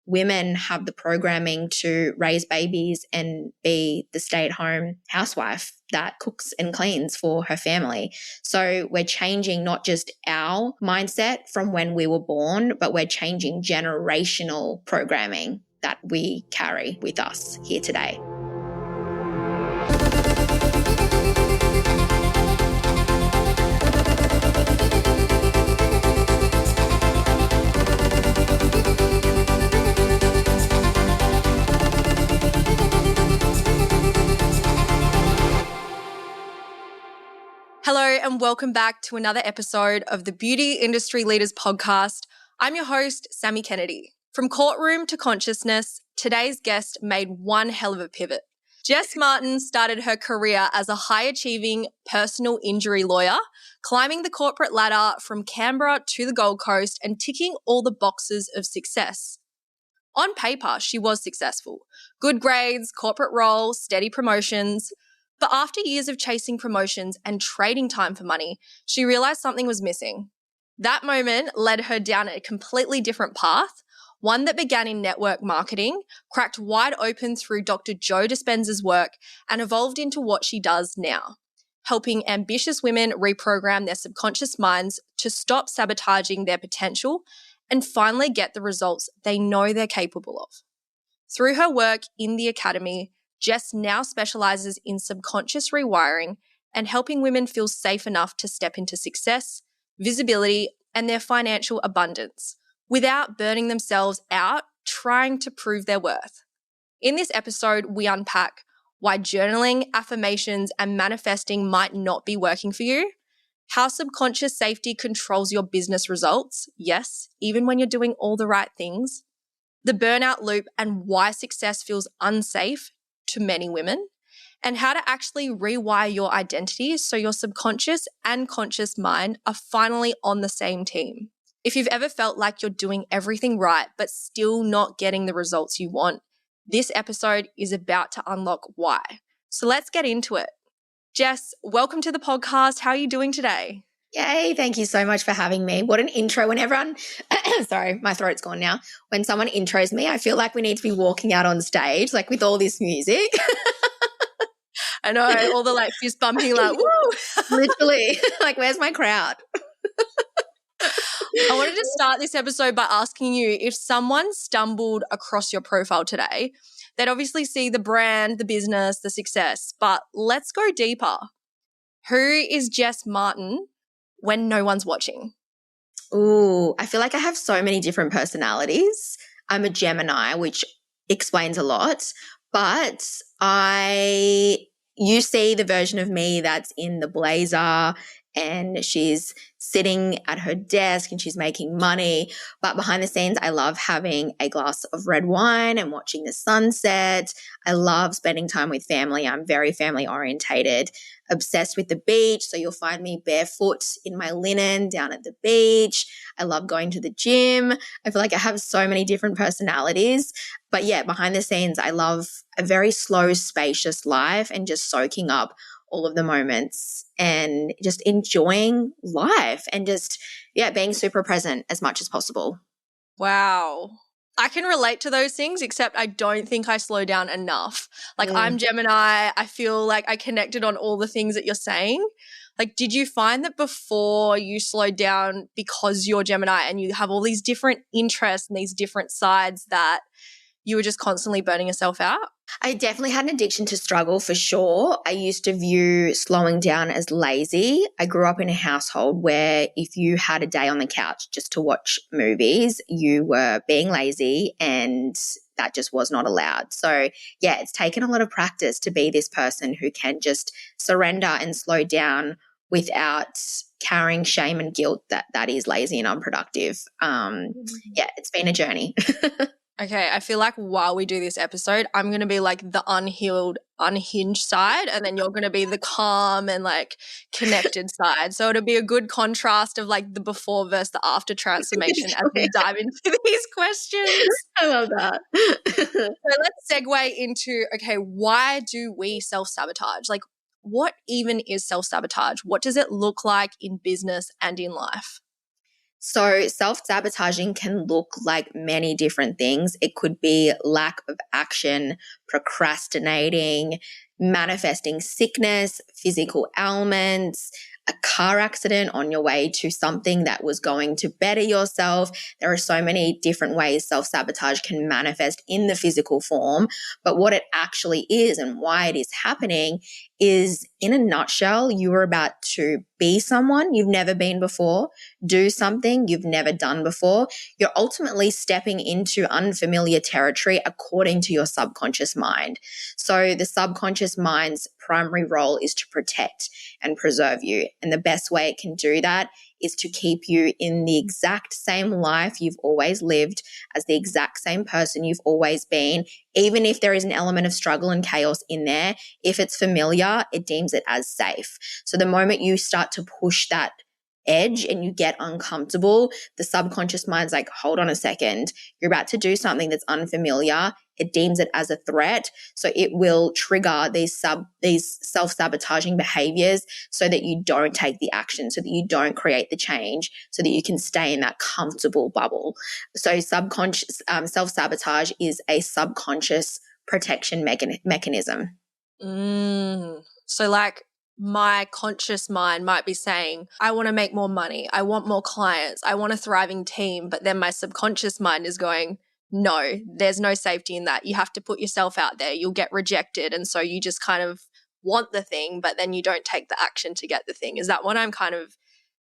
women have the programming to raise babies and be the stay-at-home housewife that cooks and cleans for her family. So we're changing not just our mindset from when we were born, but we're changing generational programming that we carry with us here today. Hello and welcome back to another episode of the Beauty Industry Leaders Podcast. I'm your host, Sammy Kennedy. From courtroom to consciousness, today's guest made one hell of a pivot. Jess Martin started her career as a high-achieving personal injury lawyer, climbing the corporate ladder from Canberra to the Gold Coast and ticking all the boxes of success. On paper, she was successful. Good grades, corporate role, steady promotions. But after years of chasing promotions and trading time for money, she realized something was missing. That moment led her down a completely different path, one that began in network marketing, cracked wide open through Dr. Joe Dispenza's work, and evolved into what she does now, helping ambitious women reprogram their subconscious minds to stop sabotaging their potential and finally get the results they know they're capable of. Through her work in the Academy, Jess now specializes in subconscious rewiring and helping women feel safe enough to step into success, visibility, and their financial abundance without burning themselves out trying to prove their worth. In this episode, we unpack why journaling, affirmations, and manifesting might not be working for you, how subconscious safety controls your business results, yes, even when you're doing all the right things, the burnout loop and why success feels unsafe to many women, and how to actually rewire your identity so your subconscious and conscious mind are finally on the same team. If you've ever felt like you're doing everything right but still not getting the results you want, this episode is about to unlock why. So let's get into it. Jess, welcome to the podcast. How are you doing today? Yay, thank you so much for having me. What an intro. When everyone, sorry, my throat's gone now. When someone intros me, I feel like we need to be walking out on stage, like with all this music. I know, all the like fist bumping, like, woo! Literally, like, where's my crowd? I wanted to start this episode by asking you, if someone stumbled across your profile today, they'd obviously see the brand, the business, the success, but let's go deeper. Who is Jess Martin when no one's watching? Ooh, I feel like I have so many different personalities. I'm a Gemini, which explains a lot, but you see the version of me that's in the blazer and she's sitting at her desk and she's making money. But behind the scenes, I love having a glass of red wine and watching the sunset. I love spending time with family. I'm very family orientated, obsessed with the beach. So you'll find me barefoot in my linen down at the beach. I love going to the gym. I feel like I have so many different personalities. But yeah, behind the scenes, I love a very slow, spacious life and just soaking up all of the moments and just enjoying life and just, being super present as much as possible. Wow. I can relate to those things, except I don't think I slow down enough. Like I'm Gemini. I feel like I connected on all the things that you're saying. Like, did you find that before you slowed down because you're Gemini and you have all these different interests and these different sides that you were just constantly burning yourself out? I definitely had an addiction to struggle for sure. I used to view slowing down as lazy. I grew up in a household where if you had a day on the couch just to watch movies, you were being lazy and that just was not allowed. So yeah, it's taken a lot of practice to be this person who can just surrender and slow down without carrying shame and guilt that is lazy and unproductive. It's been a journey. Okay, I feel like while we do this episode, I'm going to be like the unhinged side, and then you're going to be the calm and like connected side. So it'll be a good contrast of like the before versus the after transformation as we dive into these questions. I love that. So let's segue into, okay, why do we self-sabotage? Like, what even is self-sabotage? What does it look like in business and in life? So self-sabotaging can look like many different things. It could be lack of action, procrastinating, manifesting sickness, physical ailments, a car accident on your way to something that was going to better yourself. There are so many different ways self-sabotage can manifest in the physical form, but what it actually is and why it is happening is, in a nutshell, you are about to be someone you've never been before, do something you've never done before. You're ultimately stepping into unfamiliar territory according to your subconscious mind. So the subconscious mind's primary role is to protect and preserve you. And the best way it can do that is to keep you in the exact same life you've always lived, as the exact same person you've always been. Even if there is an element of struggle and chaos in there, if it's familiar, it deems it as safe. So the moment you start to push that edge and you get uncomfortable, the subconscious mind's like, hold on a second, you're about to do something that's unfamiliar. It deems it as a threat. So it will trigger these self-sabotaging behaviors so that you don't take the action, so that you don't create the change, so that you can stay in that comfortable bubble. So subconscious self-sabotage is a subconscious protection mechanism. So like my conscious mind might be saying, I want to make more money. I want more clients. I want a thriving team. But then my subconscious mind is going, no, there's no safety in that. You have to put yourself out there. You'll get rejected. And so you just kind of want the thing, but then you don't take the action to get the thing. Is that what I'm kind of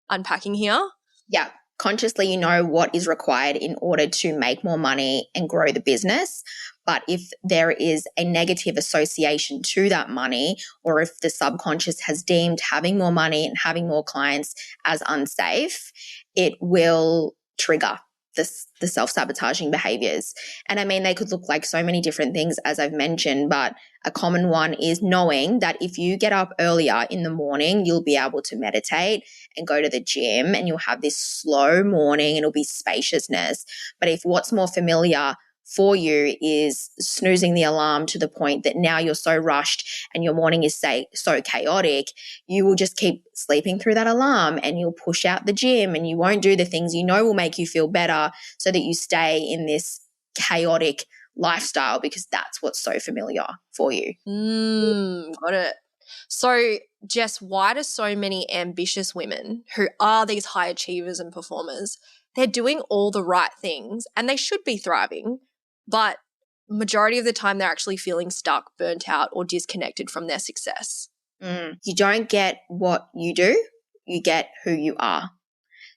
unpacking here? Yeah. Consciously, you know what is required in order to make more money and grow the business. But if there is a negative association to that money, or if the subconscious has deemed having more money and having more clients as unsafe, it will trigger the self-sabotaging behaviors. And I mean, they could look like so many different things, as I've mentioned, but a common one is knowing that if you get up earlier in the morning, you'll be able to meditate and go to the gym and you'll have this slow morning and it'll be spaciousness. But if what's more familiar for you is snoozing the alarm to the point that now you're so rushed and your morning is so chaotic, you will just keep sleeping through that alarm and you'll push out the gym and you won't do the things you know will make you feel better, so that you stay in this chaotic lifestyle because that's what's so familiar for you. Got it. So, Jess, why do so many ambitious women who are these high achievers and performers, they're doing all the right things and they should be thriving, but majority of the time they're actually feeling stuck, burnt out, or disconnected from their success? You don't get what you do, you get who you are.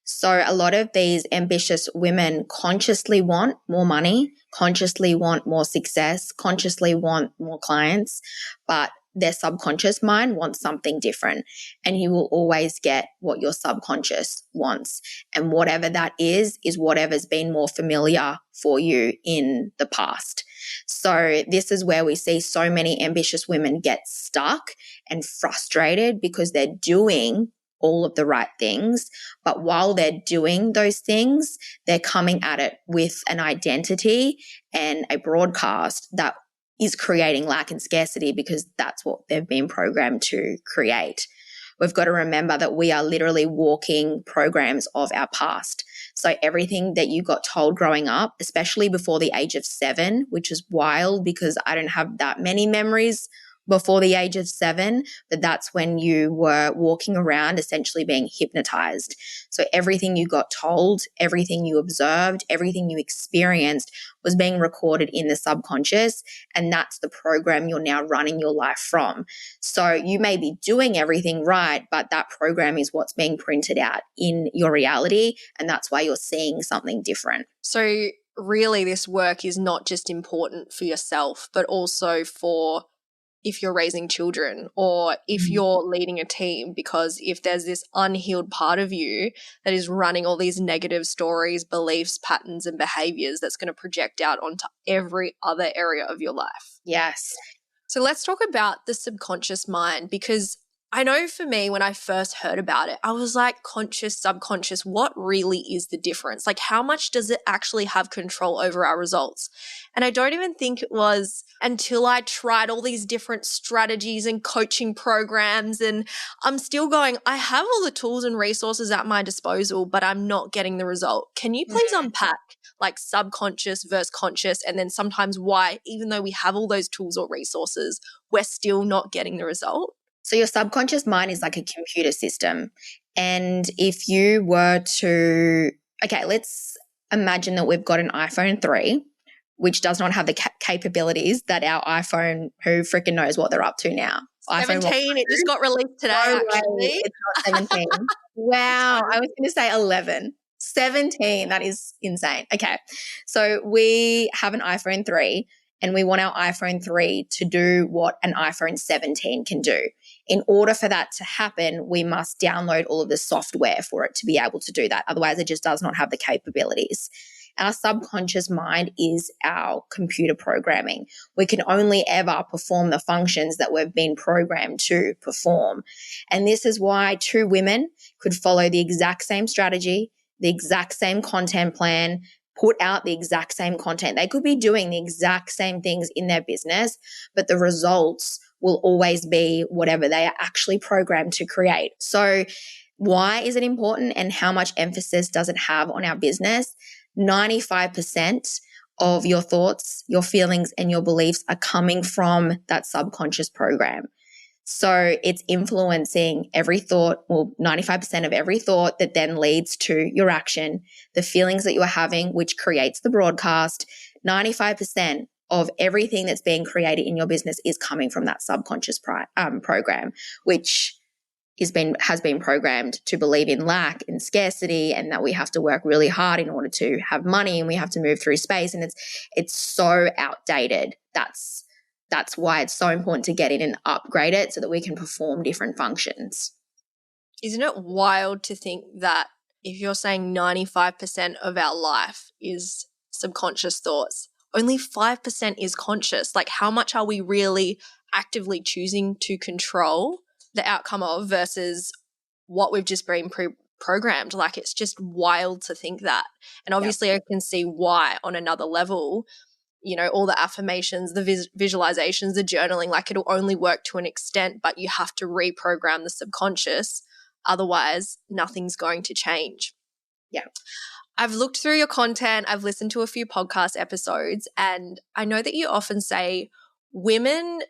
So a lot of these ambitious women consciously want more money, consciously want more success, consciously want more clients, but their subconscious mind wants something different. And you will always get what your subconscious wants. And whatever that is whatever's been more familiar for you in the past. So this is where we see so many ambitious women get stuck and frustrated because they're doing all of the right things. But while they're doing those things, they're coming at it with an identity and a broadcast that is creating lack and scarcity, because that's what they've been programmed to create. We've got to remember that we are literally walking programs of our past. So everything that you got told growing up, especially before the age of 7, which is wild because I don't have that many memories before the age of 7, but that's when you were walking around essentially being hypnotized. So everything you got told, everything you observed, everything you experienced was being recorded in the subconscious, and that's the program you're now running your life from. So you may be doing everything right, but that program is what's being printed out in your reality, and that's why you're seeing something different. So really this work is not just important for yourself, but also for if you're raising children or if you're leading a team, because if there's this unhealed part of you that is running all these negative stories, beliefs, patterns, and behaviors, that's going to project out onto every other area of your life. Yes. So let's talk about the subconscious mind, because I know for me, when I first heard about it, I was like, conscious, subconscious, what really is the difference? Like, how much does it actually have control over our results? And I don't even think it was until I tried all these different strategies and coaching programs, and I'm still going, I have all the tools and resources at my disposal, but I'm not getting the result. Can you please unpack like subconscious versus conscious, and then sometimes why, even though we have all those tools or resources, we're still not getting the result? So your subconscious mind is like a computer system. And if you were to, okay, let's imagine that we've got an iPhone 3, which does not have the capabilities that our iPhone, who freaking knows what they're up to now. iPhone 17, it just got released today, no actually. Way, it's not 17. Wow, I was going to say 11. 17, that is insane. Okay, so we have an iPhone 3 and we want our iPhone 3 to do what an iPhone 17 can do. In order for that to happen, we must download all of the software for it to be able to do that. Otherwise, it just does not have the capabilities. Our subconscious mind is our computer programming. We can only ever perform the functions that we've been programmed to perform. And this is why two women could follow the exact same strategy, the exact same content plan, put out the exact same content. They could be doing the exact same things in their business, but the results will always be whatever they are actually programmed to create. So why is it important and how much emphasis does it have on our business? 95% of your thoughts, your feelings, and your beliefs are coming from that subconscious program. So it's influencing every thought, well, 95% of every thought that then leads to your action, the feelings that you are having, which creates the broadcast. 95% of everything that's being created in your business is coming from that subconscious program, which has been programmed to believe in lack and scarcity, and that we have to work really hard in order to have money, and we have to move through space, and it's so outdated. That's why it's so important to get in and upgrade it so that we can perform different functions. Isn't it wild to think that if you're saying 95% of our life is subconscious thoughts, only 5% is conscious? Like, how much are we really actively choosing to control the outcome of versus what we've just been programmed? Like, it's just wild to think that. And obviously I can see why on another level. You know, all the affirmations, the visualizations, the journaling, like it'll only work to an extent, but you have to reprogram the subconscious. Otherwise, nothing's going to change. Yeah. I've looked through your content. I've listened to a few podcast episodes, and I know that you often say women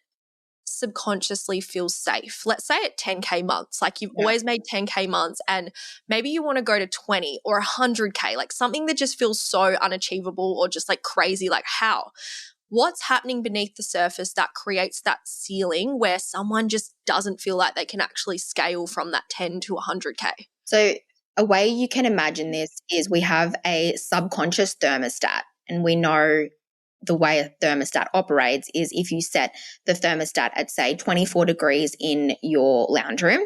subconsciously feel safe. Let's say at 10K months, like you've always made 10K months, and maybe you want to go to 20 or 100K, like something that just feels so unachievable or just like crazy. Like, how? What's happening beneath the surface that creates that ceiling where someone just doesn't feel like they can actually scale from that 10 to 100K? So a way you can imagine this is we have a subconscious thermostat, and we know the way a thermostat operates is if you set the thermostat at, say, 24 degrees in your lounge room,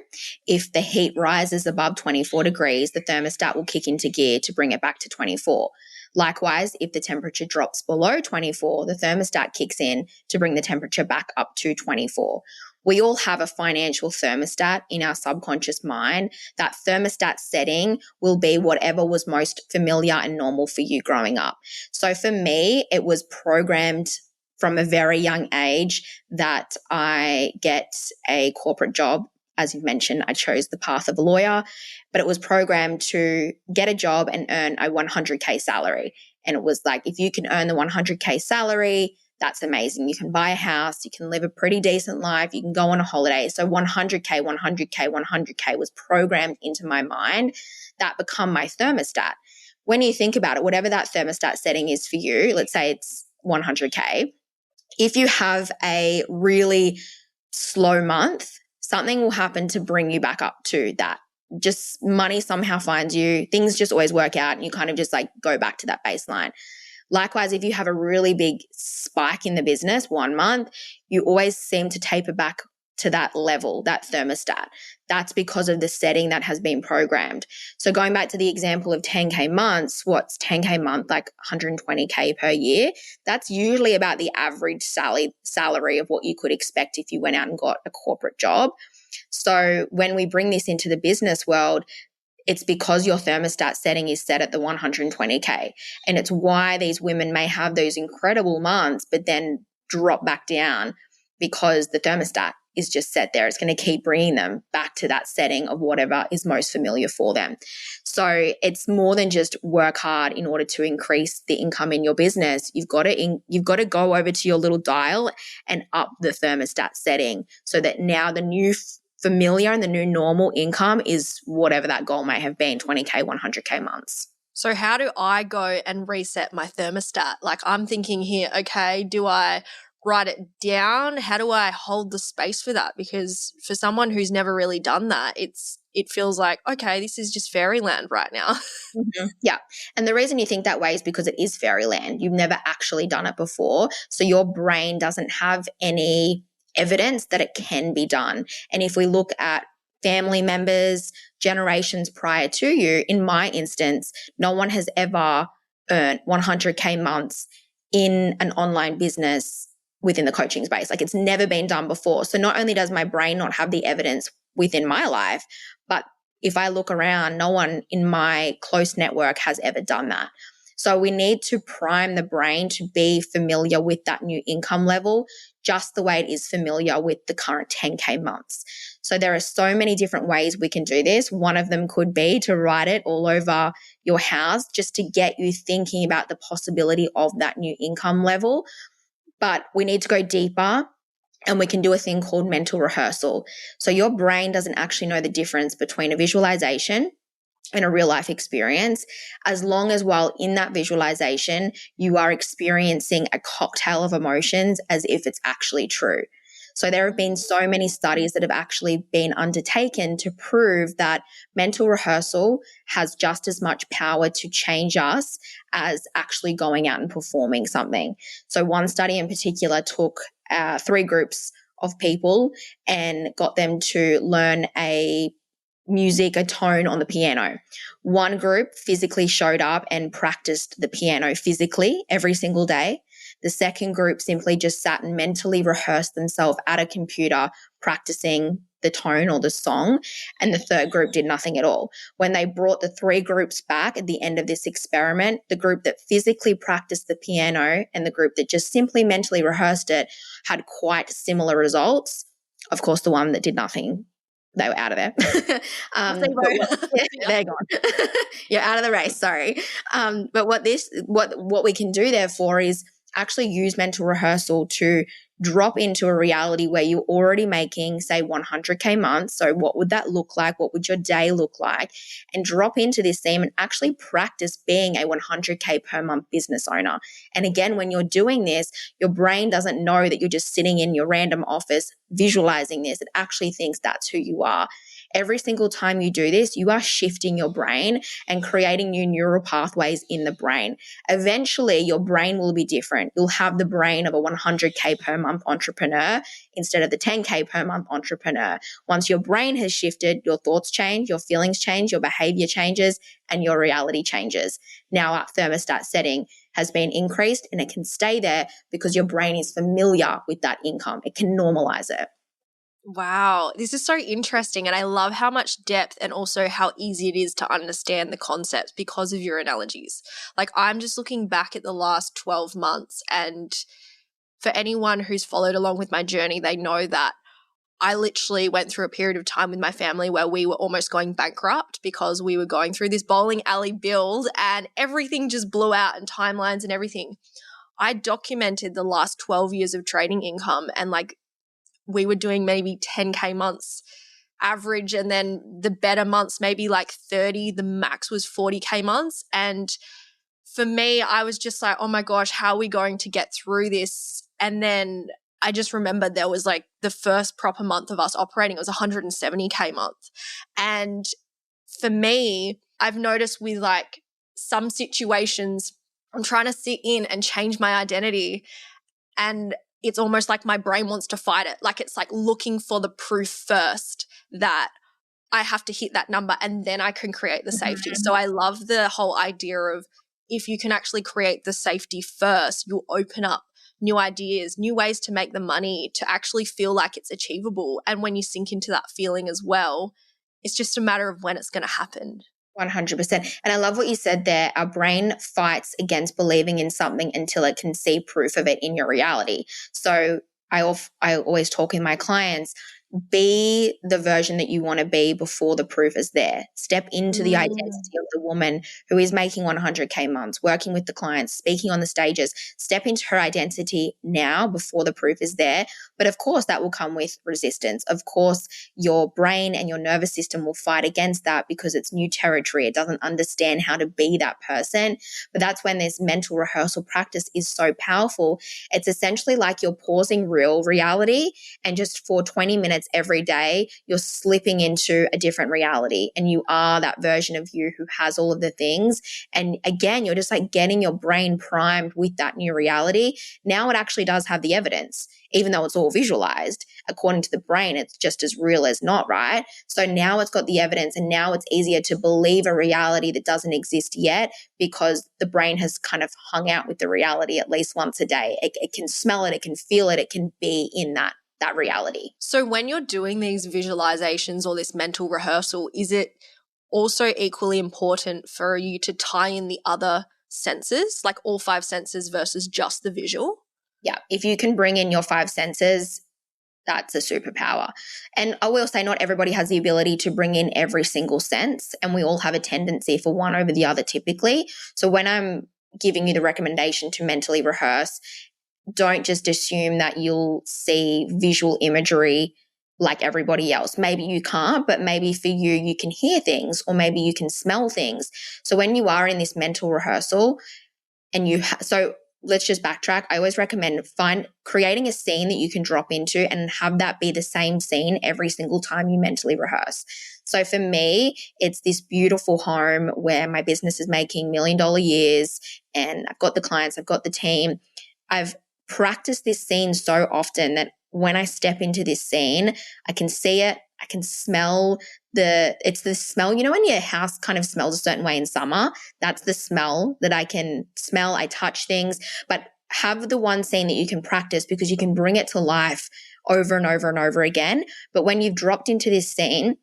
if the heat rises above 24 degrees, the thermostat will kick into gear to bring it back to 24. Likewise, if the temperature drops below 24, the thermostat kicks in to bring the temperature back up to 24. We all have a financial thermostat in our subconscious mind. That thermostat setting will be whatever was most familiar and normal for you growing up. So for me, it was programmed from a very young age that I get a corporate job. As you've mentioned, I chose the path of a lawyer, but it was programmed to get a job and earn a 100K salary. And it was like, if you can earn the 100K salary, that's amazing. You can buy a house, you can live a pretty decent life, you can go on a holiday. So 100K, 100K, 100K was programmed into my mind. That become my thermostat. When you think about it, whatever that thermostat setting is for you, let's say it's 100K. If you have a really slow month, something will happen to bring you back up to that. Just money somehow finds you. Things just always work out and you kind of just like go back to that baseline. Likewise, if you have a really big spike in the business one month, you always seem to taper back to that level, that thermostat. That's because of the setting that has been programmed. So going back to the example of 10K months, what's 10K month, like 120K per year? That's usually about the average salary of what you could expect if you went out and got a corporate job. So when we bring this into the business world, it's because your thermostat setting is set at the 120K. And it's why these women may have those incredible months, but then drop back down because the thermostat is just set there. It's going to keep bringing them back to that setting of whatever is most familiar for them. So it's more than just work hard in order to increase the income in your business. You've got to go over to your little dial and up the thermostat setting so that now the new familiar and the new normal income is whatever that goal may have been, 20K, 100K months. So how do I go and reset my thermostat? Like I'm thinking here, okay, do I write it down? How do I hold the space for that? Because for someone who's never really done that, it feels like, okay, this is just fairyland right now. Mm-hmm. Yeah. And the reason you think that way is because it is fairyland. You've never actually done it before. So your brain doesn't have any evidence that it can be done. And if we look at family members, generations prior to you, in my instance, no one has ever earned 100K months in an online business within the coaching space. Like it's never been done before. So not only does my brain not have the evidence within my life, but if I look around, no one in my close network has ever done that. So we need to prime the brain to be familiar with that new income level, just the way it is familiar with the current 10K months. So there are so many different ways we can do this. One of them could be to write it all over your house just to get you thinking about the possibility of that new income level. But we need to go deeper. And we can do a thing called mental rehearsal. So your brain doesn't actually know the difference between a visualization and a real life experience, as long as while in that visualization, you are experiencing a cocktail of emotions as if it's actually true. So there have been so many studies that have actually been undertaken to prove that mental rehearsal has just as much power to change us as actually going out and performing something. So one study in particular took 3 groups of people and got them to learn a tone on the piano. One group physically showed up and practiced the piano physically every single day. The second group simply just sat and mentally rehearsed themselves at a computer practicing the tone or the song. And the third group did nothing at all. When they brought the 3 groups back at the end of this experiment, the group that physically practiced the piano and the group that just simply mentally rehearsed it had quite similar results. Of course, the one that did nothing, they were out of there. They're gone. You're out of the race. Sorry. But what we can do therefore is actually use mental rehearsal to drop into a reality where you're already making, say, 100K months. So what would that look like? What would your day look like? And drop into this theme and actually practice being a 100K per month business owner. And again, when you're doing this, your brain doesn't know that you're just sitting in your random office visualizing this. It actually thinks that's who you are. Every single time you do this, you are shifting your brain and creating new neural pathways in the brain. Eventually, your brain will be different. You'll have the brain of a 100K per month entrepreneur instead of the 10K per month entrepreneur. Once your brain has shifted, your thoughts change, your feelings change, your behavior changes, and your reality changes. Now our thermostat setting has been increased and it can stay there because your brain is familiar with that income. It can normalize it. Wow, this is so interesting. And I love how much depth and also how easy it is to understand the concepts because of your analogies. Like I'm just looking back at the last 12 months, and for anyone who's followed along with my journey, they know that I literally went through a period of time with my family where we were almost going bankrupt because we were going through this bowling alley build and everything just blew out and timelines and everything. I documented the last 12 years of trading income, and like we were doing maybe 10K months average, and then the better months maybe like 30, the max was 40K months. And for me, I was just like, oh my gosh, how are we going to get through this? And then I just remember there was like the first proper month of us operating, it was 170K month. And for me, I've noticed with like some situations, I'm trying to sit in and change my identity, and it's almost like my brain wants to fight it. Like it's like looking for the proof first that I have to hit that number and then I can create the safety. Mm-hmm. So I love the whole idea of if you can actually create the safety first, you'll open up new ideas, new ways to make the money to actually feel like it's achievable. And when you sink into that feeling as well, it's just a matter of when it's going to happen. 100%. And I love what you said there. Our brain fights against believing in something until it can see proof of it in your reality. So I always talk in my clients, be the version that you want to be before the proof is there. Step into the identity of the woman who is making 100K months, working with the clients, speaking on the stages. Step into her identity now before the proof is there. But of course, that will come with resistance. Of course, your brain and your nervous system will fight against that because it's new territory. It doesn't understand how to be that person. But that's when this mental rehearsal practice is so powerful. It's essentially like you're pausing real reality, and just for 20 minutes every day, you're slipping into a different reality, and you are that version of you who has all of the things. And again, you're just like getting your brain primed with that new reality. Now it actually does have the evidence, even though it's all visualized. According to the brain, it's just as real as not, right? So now it's got the evidence, and now it's easier to believe a reality that doesn't exist yet because the brain has kind of hung out with the reality at least once a day. It can smell it, it can feel it, it can be in that reality. So when you're doing these visualizations or this mental rehearsal, is it also equally important for you to tie in the other senses, like all 5 senses versus just the visual? Yeah. If you can bring in your 5 senses, that's a superpower. And I will say not everybody has the ability to bring in every single sense, and we all have a tendency for one over the other typically. So when I'm giving you the recommendation to mentally rehearse, don't just assume that you'll see visual imagery like everybody else. Maybe you can't, but maybe for you, you can hear things, or maybe you can smell things. So when you are in this mental rehearsal and so let's just backtrack. I always recommend creating a scene that you can drop into and have that be the same scene every single time you mentally rehearse. So for me, it's this beautiful home where my business is making $1 million years, and I've got the clients, I've got the team. I've practiced this scene so often that when I step into this scene, I can see it, I can smell it's the smell, when your house kind of smells a certain way in summer, that's the smell that I can smell. I touch things, but have the one scene that you can practice because you can bring it to life over and over and over again. But when you've dropped into this scene,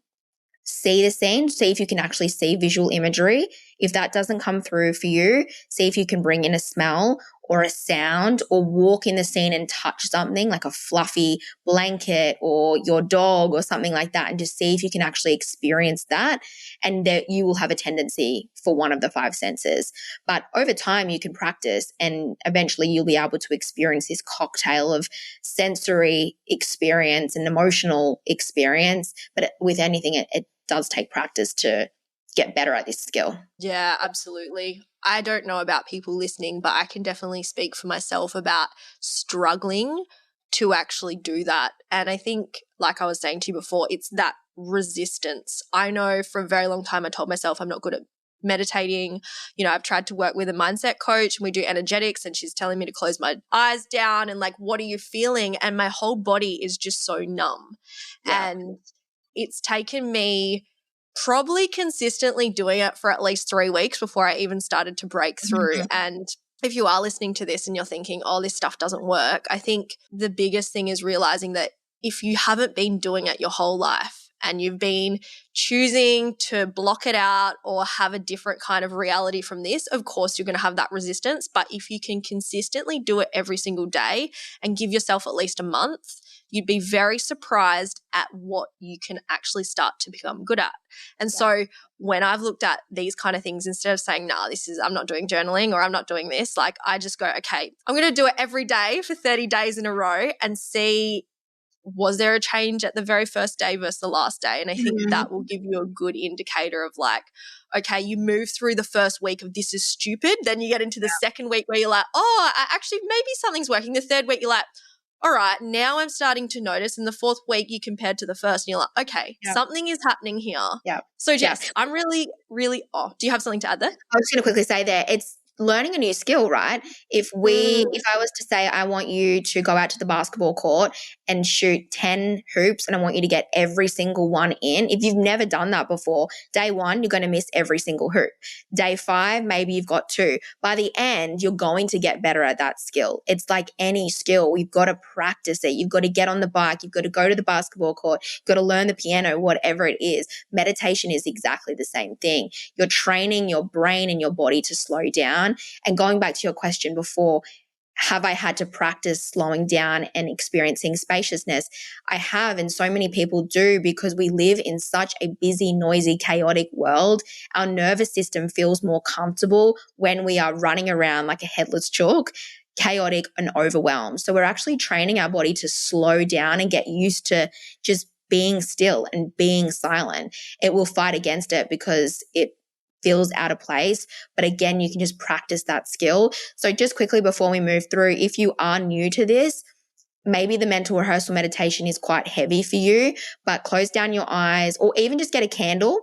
see the scene, see if you can actually see visual imagery. If that doesn't come through for you, see if you can bring in a smell or a sound, or walk in the scene and touch something like a fluffy blanket or your dog or something like that, and just see if you can actually experience that. And that you will have a tendency for one of the 5 senses. But over time, you can practice, and eventually you'll be able to experience this cocktail of sensory experience and emotional experience. But with anything, it does take practice to get better at this skill. Yeah, absolutely. I don't know about people listening, but I can definitely speak for myself about struggling to actually do that. And I think, like I was saying to you before, it's that resistance. I know for a very long time I told myself I'm not good at meditating. I've tried to work with a mindset coach, and we do energetics, and she's telling me to close my eyes down and like, what are you feeling? And my whole body is just so numb. Yeah. And it's taken me probably consistently doing it for at least 3 weeks before I even started to break through. Mm-hmm. And if you are listening to this and you're thinking, oh, this stuff doesn't work, I think the biggest thing is realizing that if you haven't been doing it your whole life and you've been choosing to block it out or have a different kind of reality from this, of course you're going to have that resistance. But if you can consistently do it every single day and give yourself at least a month, you'd be very surprised at what you can actually start to become good at. And so when I've looked at these kind of things, instead of saying, I'm not doing journaling or I'm not doing this, like I just go, okay, I'm going to do it every day for 30 days in a row and see, was there a change at the very first day versus the last day? And I think that will give you a good indicator of like, okay, you move through the first week of this is stupid. Then you get into the second week where you're like, oh, actually maybe something's working. The third week you're like, all right, now I'm starting to notice. In the 4th week, you compared to the first, and you're like, okay, something is happening here. Yeah. So, Jess, I'm really, really, do you have something to add there? I was going to quickly say there, it's learning a new skill, right? If I was to say, I want you to go out to the basketball court and shoot 10 hoops and I want you to get every single one in, if you've never done that before, day 1, you're going to miss every single hoop. Day 5, maybe you've got 2. By the end, you're going to get better at that skill. It's like any skill. You've got to practice it. You've got to get on the bike. You've got to go to the basketball court. You've got to learn the piano, whatever it is. Meditation is exactly the same thing. You're training your brain and your body to slow down. And going back to your question before, have I had to practice slowing down and experiencing spaciousness? I have, and so many people do, because we live in such a busy, noisy, chaotic world. Our nervous system feels more comfortable when we are running around like a headless chook, chaotic and overwhelmed. So we're actually training our body to slow down and get used to just being still and being silent. It will fight against it because it feels out of place. But again, you can just practice that skill. So just quickly before we move through, if you are new to this, maybe the mental rehearsal meditation is quite heavy for you, but close down your eyes or even just get a candle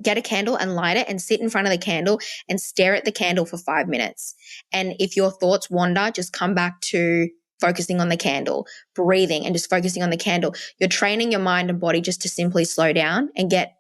and light it and sit in front of the candle and stare at the candle for 5 minutes. And if your thoughts wander, just come back to focusing on the candle, breathing and just focusing on the candle. You're training your mind and body just to simply slow down and get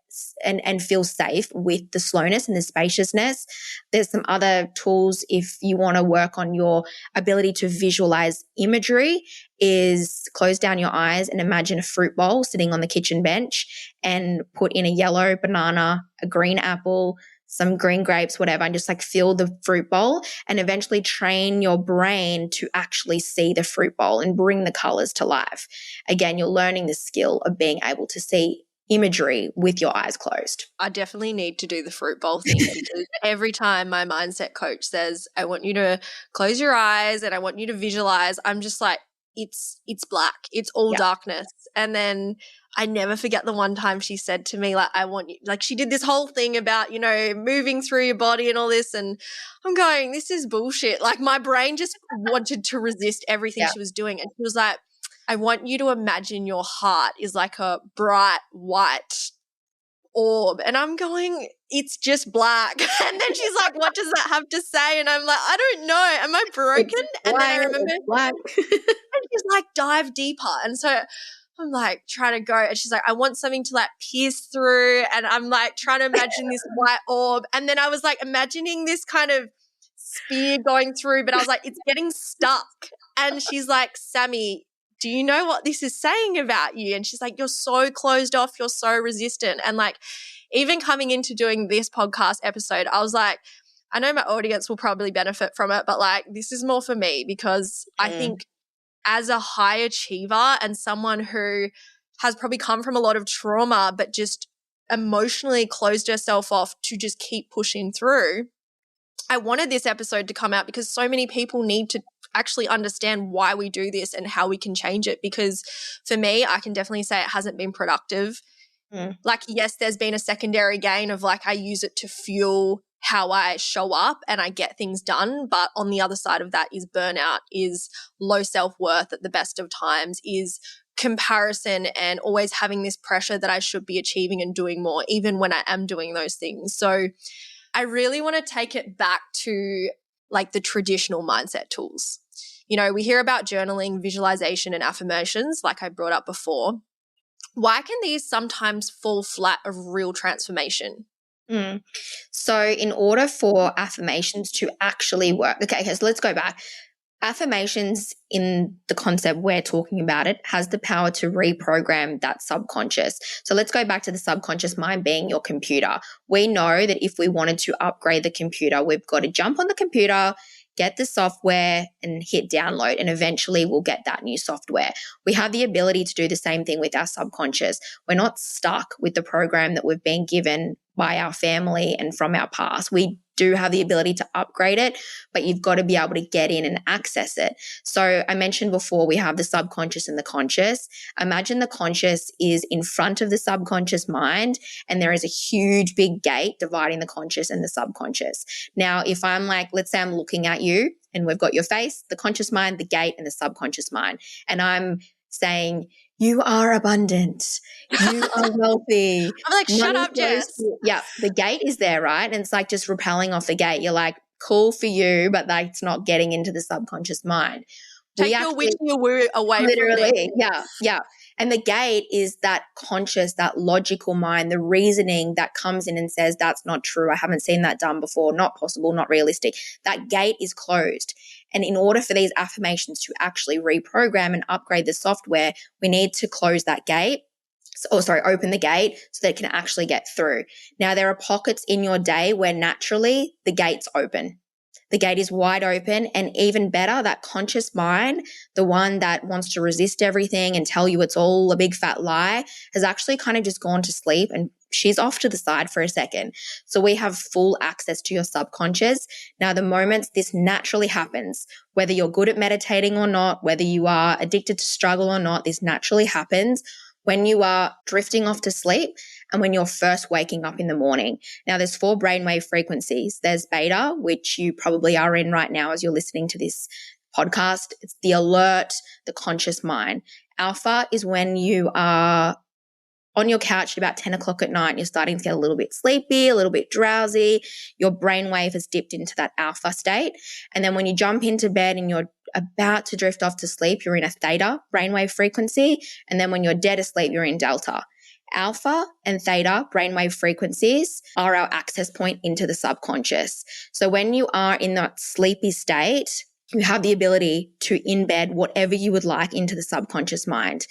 and feel safe with the slowness and the spaciousness. There's some other tools if you want to work on your ability to visualize imagery, is close down your eyes and imagine a fruit bowl sitting on the kitchen bench and put in a yellow banana, a green apple, some green grapes, whatever, and just like fill the fruit bowl and eventually train your brain to actually see the fruit bowl and bring the colors to life. Again, you're learning the skill of being able to see imagery with your eyes closed. I definitely need to do the fruit bowl thing because every time my mindset coach says, I want you to close your eyes and I want you to visualize, I'm just like, it's black. It's all darkness. And then I never forget the one time she said to me, like, I want you, like she did this whole thing about, you know, moving through your body and all this. And I'm going, this is bullshit. Like my brain just wanted to resist everything she was doing. And she was like, I want you to imagine your heart is like a bright white orb. And I'm going, it's just black. And then she's like, what does that have to say? And I'm like, I don't know. Am I broken? And then I remember and she's like, dive deeper. And so I'm like trying to go. And she's like, I want something to like pierce through. And I'm like trying to imagine this white orb. And then I was like imagining this kind of spear going through, but I was like, it's getting stuck. And she's like, Sammy, do you know what this is saying about you? And she's like, you're so closed off, you're so resistant. And like, even coming into doing this podcast episode, I was like, I know my audience will probably benefit from it, but like, this is more for me because I think as a high achiever and someone who has probably come from a lot of trauma, but just emotionally closed herself off to just keep pushing through, I wanted this episode to come out because so many people need to actually understand why we do this and how we can change it. Because for me, I can definitely say it hasn't been productive. Like, yes, there's been a secondary gain of like I use it to fuel how I show up and I get things done. But on the other side of that is burnout, is low self-worth at the best of times, is comparison and always having this pressure that I should be achieving and doing more, even when I am doing those things. So I really want to take it back to like the traditional mindset tools. You know, we hear about journaling, visualization, and affirmations, like I brought up before. Why can these sometimes fall flat of real transformation? So in order for affirmations to actually work, okay, so let's go back. Affirmations in the concept we're talking about it has the power to reprogram that subconscious. So let's go back to the subconscious mind being your computer. We know that if we wanted to upgrade the computer, we've got to jump on the computer, get the software and hit download, and eventually we'll get that new software. We have the ability to do the same thing with our subconscious. We're not stuck with the program that we've been given by our family and from our past. We do have the ability to upgrade it, but you've got to be able to get in and access it. So I mentioned before we have the subconscious and the conscious. Imagine the conscious is in front of the subconscious mind and there is a huge big gate dividing the conscious and the subconscious. Now, if I'm like, let's say I'm looking at you and we've got your face, the conscious mind, the gate, and the subconscious mind, and I'm saying, you are abundant. You are wealthy. I'm like, shut up, Jess. Yeah, the gate is there, right? And it's like just repelling off the gate. You're like, cool for you, but that's not getting into the subconscious mind. Take your witch and your woo away from me. Literally, yeah. And the gate is that conscious, that logical mind, the reasoning that comes in and says, that's not true. I haven't seen that done before. Not possible, not realistic. That gate is closed. And in order for these affirmations to actually reprogram and upgrade the software, we need to close that gate. Open the gate so that it can actually get through. Now, there are pockets in your day where naturally the gate's open. The gate is wide open, and even better, that conscious mind, the one that wants to resist everything and tell you it's all a big fat lie, has actually kind of just gone to sleep and she's off to the side for a second. So we have full access to your subconscious. Now, the moments this naturally happens, whether you're good at meditating or not, whether you are addicted to struggle or not, this naturally happens when you are drifting off to sleep and when you're first waking up in the morning. Now, there's 4 brainwave frequencies. There's beta, which you probably are in right now as you're listening to this podcast. It's the alert, the conscious mind. Alpha is when you are on your couch at about 10 o'clock at night, you're starting to get a little bit sleepy, a little bit drowsy. Your brainwave has dipped into that alpha state. And then when you jump into bed and you're about to drift off to sleep, you're in a theta brainwave frequency. And then when you're dead asleep, you're in delta. Alpha and theta brainwave frequencies are our access point into the subconscious. So when you are in that sleepy state, you have the ability to embed whatever you would like into the subconscious mind.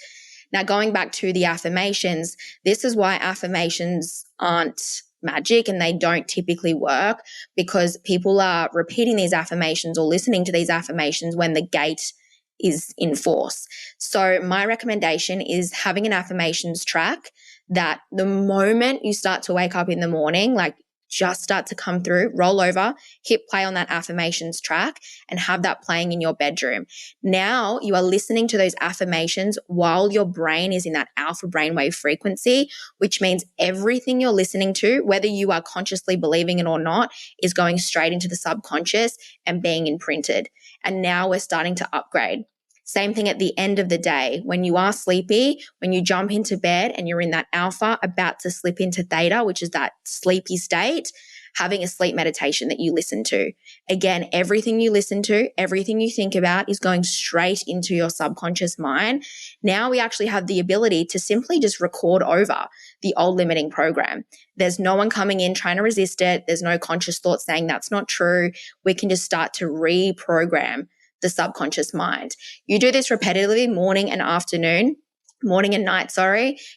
Now, going back to the affirmations, this is why affirmations aren't magic and they don't typically work, because people are repeating these affirmations or listening to these affirmations when the gate is in force. So my recommendation is having an affirmations track that the moment you start to wake up in the morning, like just start to come through, roll over, hit play on that affirmations track and have that playing in your bedroom. Now you are listening to those affirmations while your brain is in that alpha brainwave frequency, which means everything you're listening to, whether you are consciously believing it or not, is going straight into the subconscious and being imprinted. And now we're starting to upgrade. Same thing at the end of the day. When you are sleepy, when you jump into bed and you're in that alpha, about to slip into theta, which is that sleepy state, having a sleep meditation that you listen to. Again, everything you listen to, everything you think about is going straight into your subconscious mind. Now we actually have the ability to simply just record over the old limiting program. There's no one coming in trying to resist it. There's no conscious thought saying that's not true. We can just start to reprogram the subconscious mind. You do this repetitively morning and night,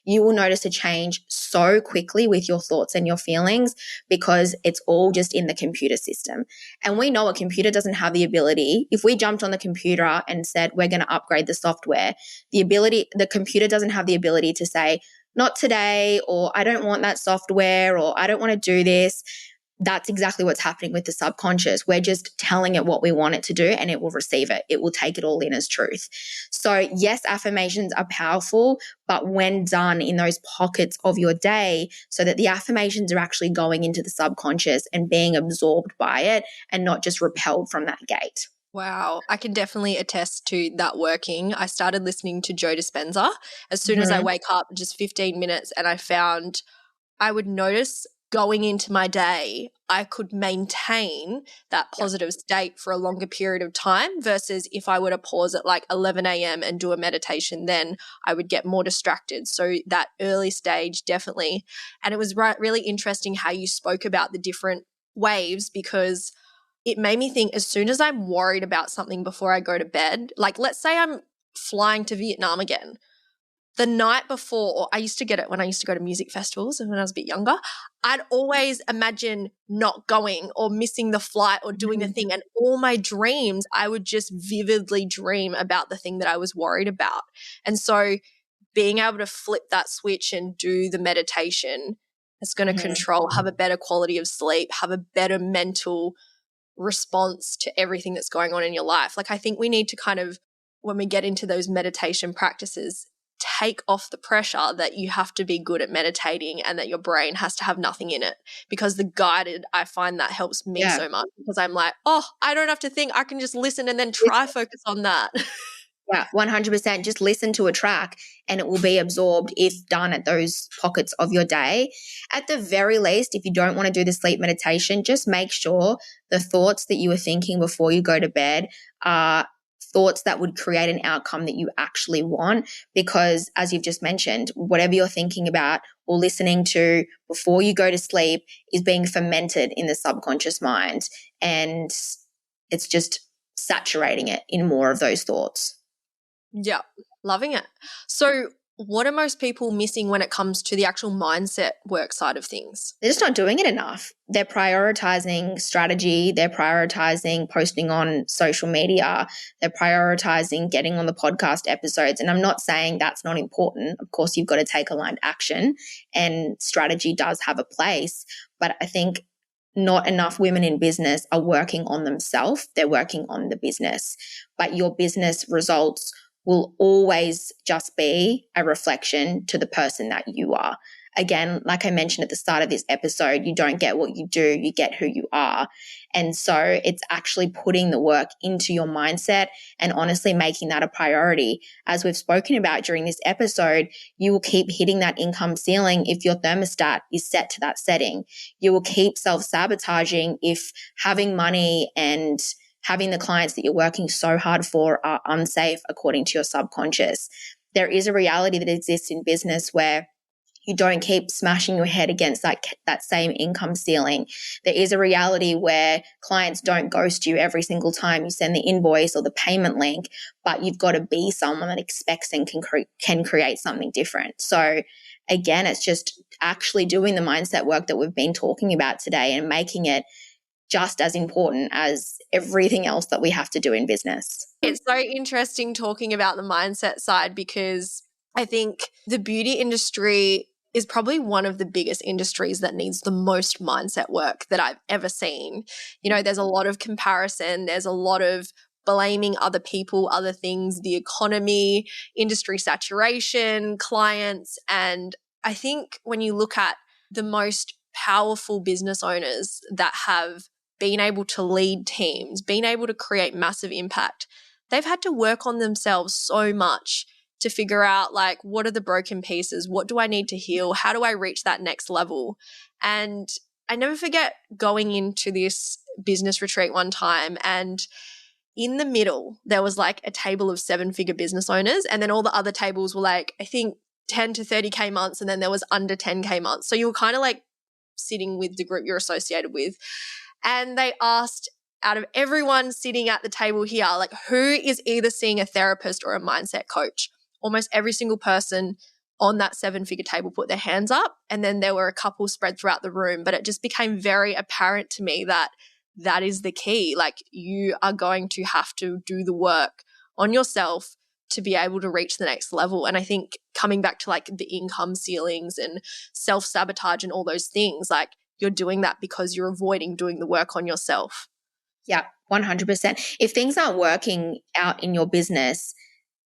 you will notice a change so quickly with your thoughts and your feelings because it's all just in the computer system. And we know a computer doesn't have the ability. If we jumped on the computer and said, we're going to upgrade the software, the computer doesn't have the ability to say, not today, or I don't want that software, or I don't want to do this. That's exactly what's happening with the subconscious. We're just telling it what we want it to do and it will receive it. It will take it all in as truth. So yes, affirmations are powerful, but when done in those pockets of your day so that the affirmations are actually going into the subconscious and being absorbed by it and not just repelled from that gate. Wow, I can definitely attest to that working. I started listening to Joe Dispenza as soon as I wake up, just 15 minutes, and I found I would notice going into my day, I could maintain that positive state for a longer period of time versus if I were to pause at like 11 a.m. and do a meditation, then I would get more distracted. So that early stage, definitely. And it was really interesting how you spoke about the different waves, because it made me think as soon as I'm worried about something before I go to bed, like let's say I'm flying to Vietnam again. The night before, I used to get it when I used to go to music festivals and when I was a bit younger, I'd always imagine not going or missing the flight or doing the thing. And all my dreams, I would just vividly dream about the thing that I was worried about. And so being able to flip that switch and do the meditation, it's going to control, have a better quality of sleep, have a better mental response to everything that's going on in your life. Like I think we need to kind of, when we get into those meditation practices, take off the pressure that you have to be good at meditating and that your brain has to have nothing in it, because the guided, I find that helps me so much, because I'm like, oh, I don't have to think, I can just listen and then try focus on that. Yeah, 100%. Just listen to a track and it will be absorbed if done at those pockets of your day. At the very least, if you don't want to do the sleep meditation, just make sure the thoughts that you were thinking before you go to bed are thoughts that would create an outcome that you actually want. Because as you've just mentioned, whatever you're thinking about or listening to before you go to sleep is being fermented in the subconscious mind. And it's just saturating it in more of those thoughts. Yeah, loving it. So what are most people missing when it comes to the actual mindset work side of things? They're just not doing it enough. They're prioritizing strategy. They're prioritizing posting on social media. They're prioritizing getting on the podcast episodes. And I'm not saying that's not important. Of course, you've got to take aligned action and strategy does have a place. But I think not enough women in business are working on themselves. They're working on the business. But your business results will always just be a reflection to the person that you are. Again, like I mentioned at the start of this episode, you don't get what you do, you get who you are. And so it's actually putting the work into your mindset and honestly making that a priority. As we've spoken about during this episode, you will keep hitting that income ceiling if your thermostat is set to that setting. You will keep self-sabotaging if having money and having the clients that you're working so hard for are unsafe according to your subconscious. There is a reality that exists in business where you don't keep smashing your head against that same income ceiling. There is a reality where clients don't ghost you every single time you send the invoice or the payment link, but you've got to be someone that expects and can create something different. So again, it's just actually doing the mindset work that we've been talking about today and making it just as important as everything else that we have to do in business. It's so interesting talking about the mindset side because I think the beauty industry is probably one of the biggest industries that needs the most mindset work that I've ever seen. You know, there's a lot of comparison, there's a lot of blaming other people, other things, the economy, industry saturation, clients. And I think when you look at the most powerful business owners that have been able to lead teams, been able to create massive impact, they've had to work on themselves so much to figure out like, what are the broken pieces? What do I need to heal? How do I reach that next level? And I never forget going into this business retreat one time, and in the middle, there was like a table of 7-figure business owners. And then all the other tables were like, I think 10 to 30K months. And then there was under 10K months. So you were kind of like sitting with the group you're associated with. And they asked, out of everyone sitting at the table here, like, who is either seeing a therapist or a mindset coach? Almost every single person on that 7-figure table put their hands up. And then there were a couple spread throughout the room. But it just became very apparent to me that that is the key. Like, you are going to have to do the work on yourself to be able to reach the next level. And I think coming back to like the income ceilings and self-sabotage and all those things, like, you're doing that because you're avoiding doing the work on yourself. Yeah, 100%. If things aren't working out in your business,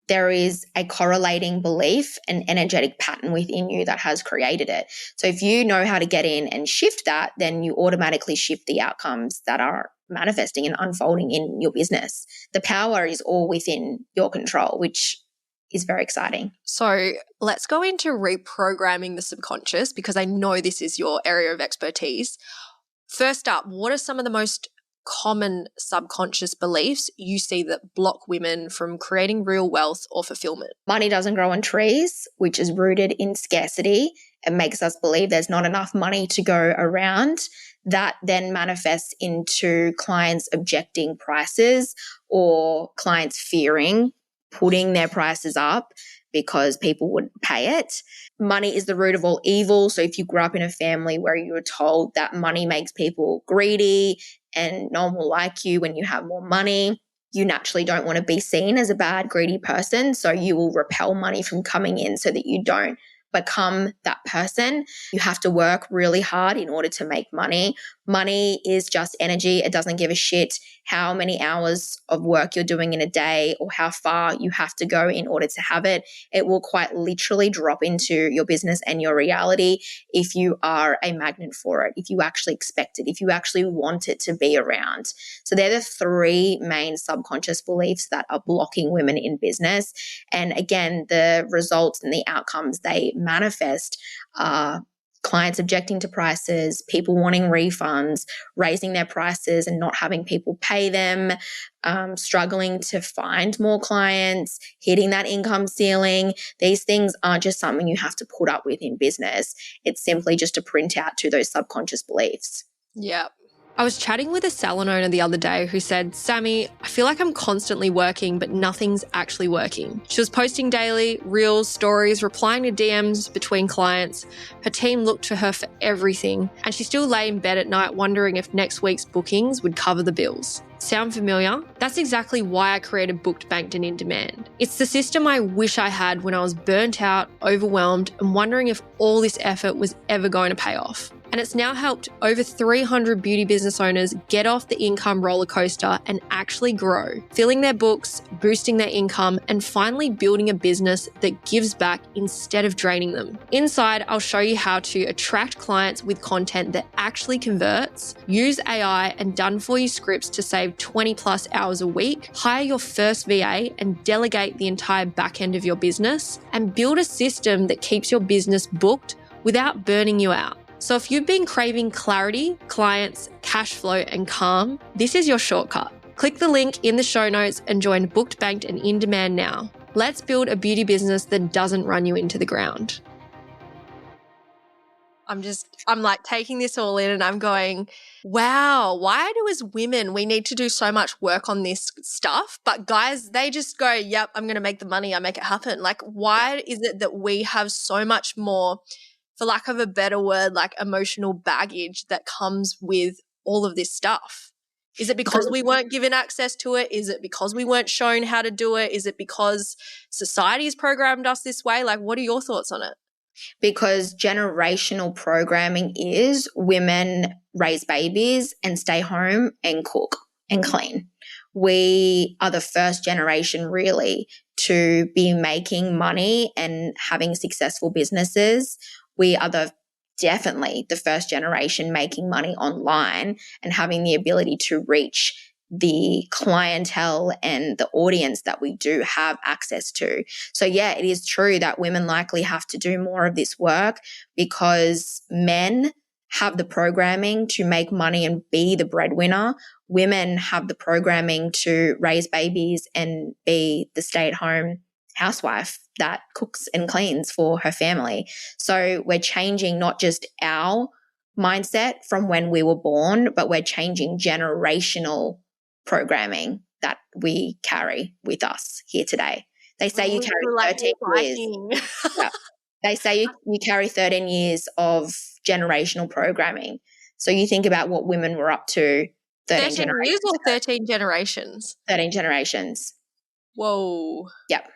there is a correlating belief and energetic pattern within you that has created it. So if you know how to get in and shift that, then you automatically shift the outcomes that are manifesting and unfolding in your business. The power is all within your control, which is very exciting. So let's go into reprogramming the subconscious because I know this is your area of expertise. First up, what are some of the most common subconscious beliefs you see that block women from creating real wealth or fulfillment? Money doesn't grow on trees, which is rooted in scarcity. It makes us believe there's not enough money to go around. That then manifests into clients objecting prices or clients fearing putting their prices up because people wouldn't pay it. Money is the root of all evil. So if you grew up in a family where you were told that money makes people greedy and no one will like you when you have more money, you naturally don't want to be seen as a bad, greedy person. So you will repel money from coming in so that you don't become that person. You have to work really hard in order to make money. Money is just energy. It doesn't give a shit how many hours of work you're doing in a day or how far you have to go in order to have it. It will quite literally drop into your business and your reality if you are a magnet for it, if you actually expect it, if you actually want it to be around. So they're the three main subconscious beliefs that are blocking women in business. And again, the results and the outcomes they manifest are clients objecting to prices, people wanting refunds, raising their prices and not having people pay them, struggling to find more clients, hitting that income ceiling. These things aren't just something you have to put up with in business. It's simply just a printout to those subconscious beliefs. Yeah. I was chatting with a salon owner the other day who said, Sammy, I feel like I'm constantly working, but nothing's actually working. She was posting daily, reels, stories, replying to DMs between clients. Her team looked to her for everything, and she still lay in bed at night wondering if next week's bookings would cover the bills. Sound familiar? That's exactly why I created Booked, Banked and In Demand. It's the system I wish I had when I was burnt out, overwhelmed, and wondering if all this effort was ever going to pay off. And it's now helped over 300 beauty business owners get off the income roller coaster and actually grow, filling their books, boosting their income, and finally building a business that gives back instead of draining them. Inside, I'll show you how to attract clients with content that actually converts, use AI and done-for-you scripts to save 20 plus hours a week, hire your first VA and delegate the entire back end of your business, and build a system that keeps your business booked without burning you out. So if you've been craving clarity, clients, cash flow, and calm, this is your shortcut. Click the link in the show notes and join Booked, Banked and In Demand now. Let's build a beauty business that doesn't run you into the ground. I'm like taking this all in and I'm going, wow, why do as women we need to do so much work on this stuff? But guys, they just go, yep, I'm going to make the money, I make it happen. Like, why is it that we have so much more, for lack of a better word, like emotional baggage that comes with all of this stuff? Is it because we weren't given access to it? Is it because we weren't shown how to do it? Is it because society has programmed us this way? Like, what are your thoughts on it? Because generational programming is women raise babies and stay home and cook and clean. We are the first generation really to be making money and having successful businesses. We are definitely the first generation making money online and having the ability to reach the clientele and the audience that we do have access to. So yeah, it is true that women likely have to do more of this work because men have the programming to make money and be the breadwinner. Women have the programming to raise babies and be the stay-at-home housewife that cooks and cleans for her family. So we're changing not just our mindset from when we were born, but we're changing generational programming that we carry with us here today. They say you carry 13 years. Yeah. They say you carry 13 years of generational programming. So you think about what women were up to 13 generations years or 13 generations? 13 generations. Whoa. Yep.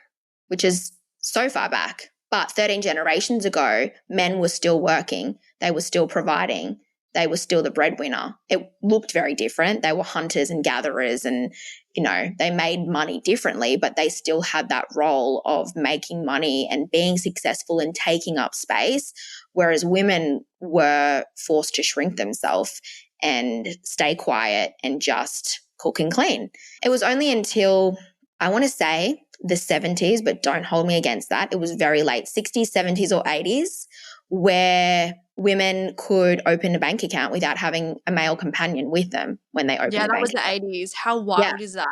Which is so far back. But 13 generations ago, men were still working. They were still providing. They were still the breadwinner. It looked very different. They were hunters and gatherers and, they made money differently, but they still had that role of making money and being successful and taking up space, whereas women were forced to shrink themselves and stay quiet and just cook and clean. It was only until, I want to say, the 70s, but don't hold me against that. It was very late, 60s, 70s or 80s, where women could open a bank account without having a male companion with them when they opened a bank account. Yeah, that was the 80s. How wild is that?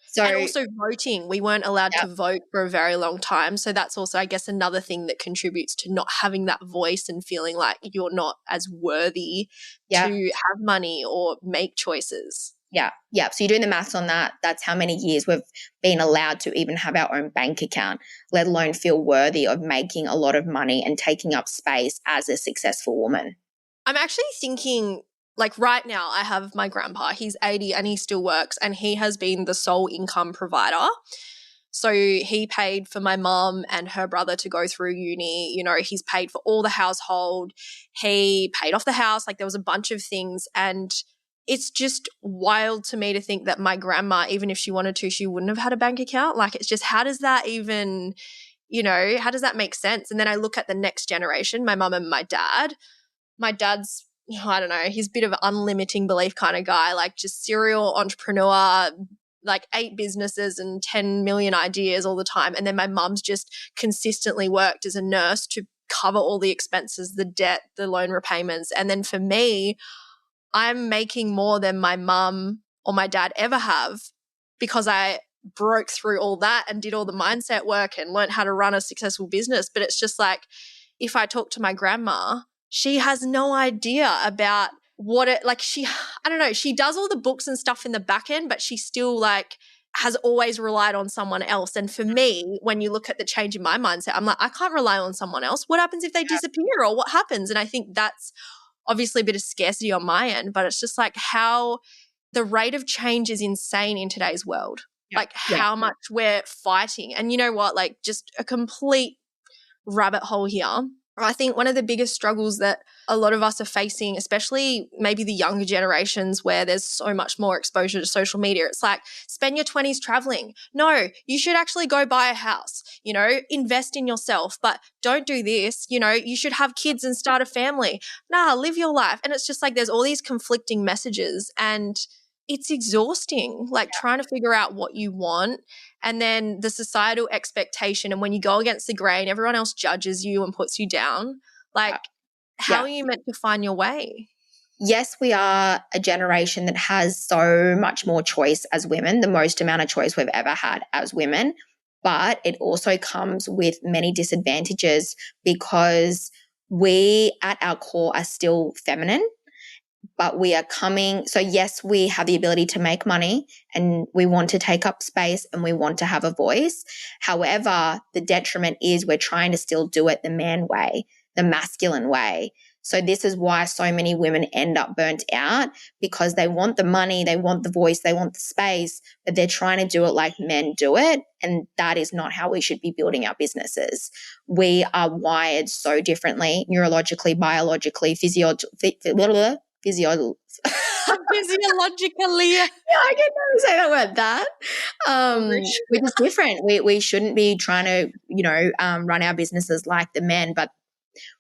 So, and also voting. We weren't allowed to vote for a very long time. So that's also, I guess, another thing that contributes to not having that voice and feeling like you're not as worthy to have money or make choices. Yeah. So you're doing the maths on that. That's how many years we've been allowed to even have our own bank account, let alone feel worthy of making a lot of money and taking up space as a successful woman. I'm actually thinking, like right now I have my grandpa, he's 80 and he still works and he has been the sole income provider. So he paid for my mum and her brother to go through uni. You know, he's paid for all the household. He paid off the house. Like there was a bunch of things. And it's just wild to me to think that my grandma, even if she wanted to, she wouldn't have had a bank account. Like it's just, how does that even, you know, how does that make sense? And then I look at the next generation, my mum and my dad. My dad's, I don't know, he's a bit of an unlimiting belief kind of guy, like just serial entrepreneur, like 8 businesses and 10 million ideas all the time. And then my mum's just consistently worked as a nurse to cover all the expenses, the debt, the loan repayments. And then for me, I'm making more than my mum or my dad ever have because I broke through all that and did all the mindset work and learned how to run a successful business. But it's just like, if I talk to my grandma, she has no idea about what it, like I don't know, she does all the books and stuff in the back end, but she still like has always relied on someone else. And for me, when you look at the change in my mindset, I'm like, I can't rely on someone else. What happens if they disappear or what happens? And I think that's obviously a bit of scarcity on my end, but it's just like how the rate of change is insane in today's world. Like how much we're fighting. And you know what, like just a complete rabbit hole here. I think one of the biggest struggles that a lot of us are facing, especially maybe the younger generations where there's so much more exposure to social media, it's like spend your 20s traveling. No, you should actually go buy a house, you know, invest in yourself, but don't do this. You know, you should have kids and start a family. Nah, live your life. And it's just like there's all these conflicting messages and it's exhausting, like trying to figure out what you want. And then the societal expectation, and when you go against the grain, everyone else judges you and puts you down. Like, how are you meant to find your way? Yes, we are a generation that has so much more choice as women, the most amount of choice we've ever had as women. But it also comes with many disadvantages because we at our core are still feminine. But we are coming. So yes, we have the ability to make money and we want to take up space and we want to have a voice. However, the detriment is we're trying to still do it the man way, the masculine way. So this is why so many women end up burnt out because they want the money, they want the voice, they want the space, but they're trying to do it like men do it. And that is not how we should be building our businesses. We are wired so differently, neurologically, biologically, physiologically. Physiologically. Yeah, I can never say that word. We're just different. We shouldn't be trying to, run our businesses like the men, but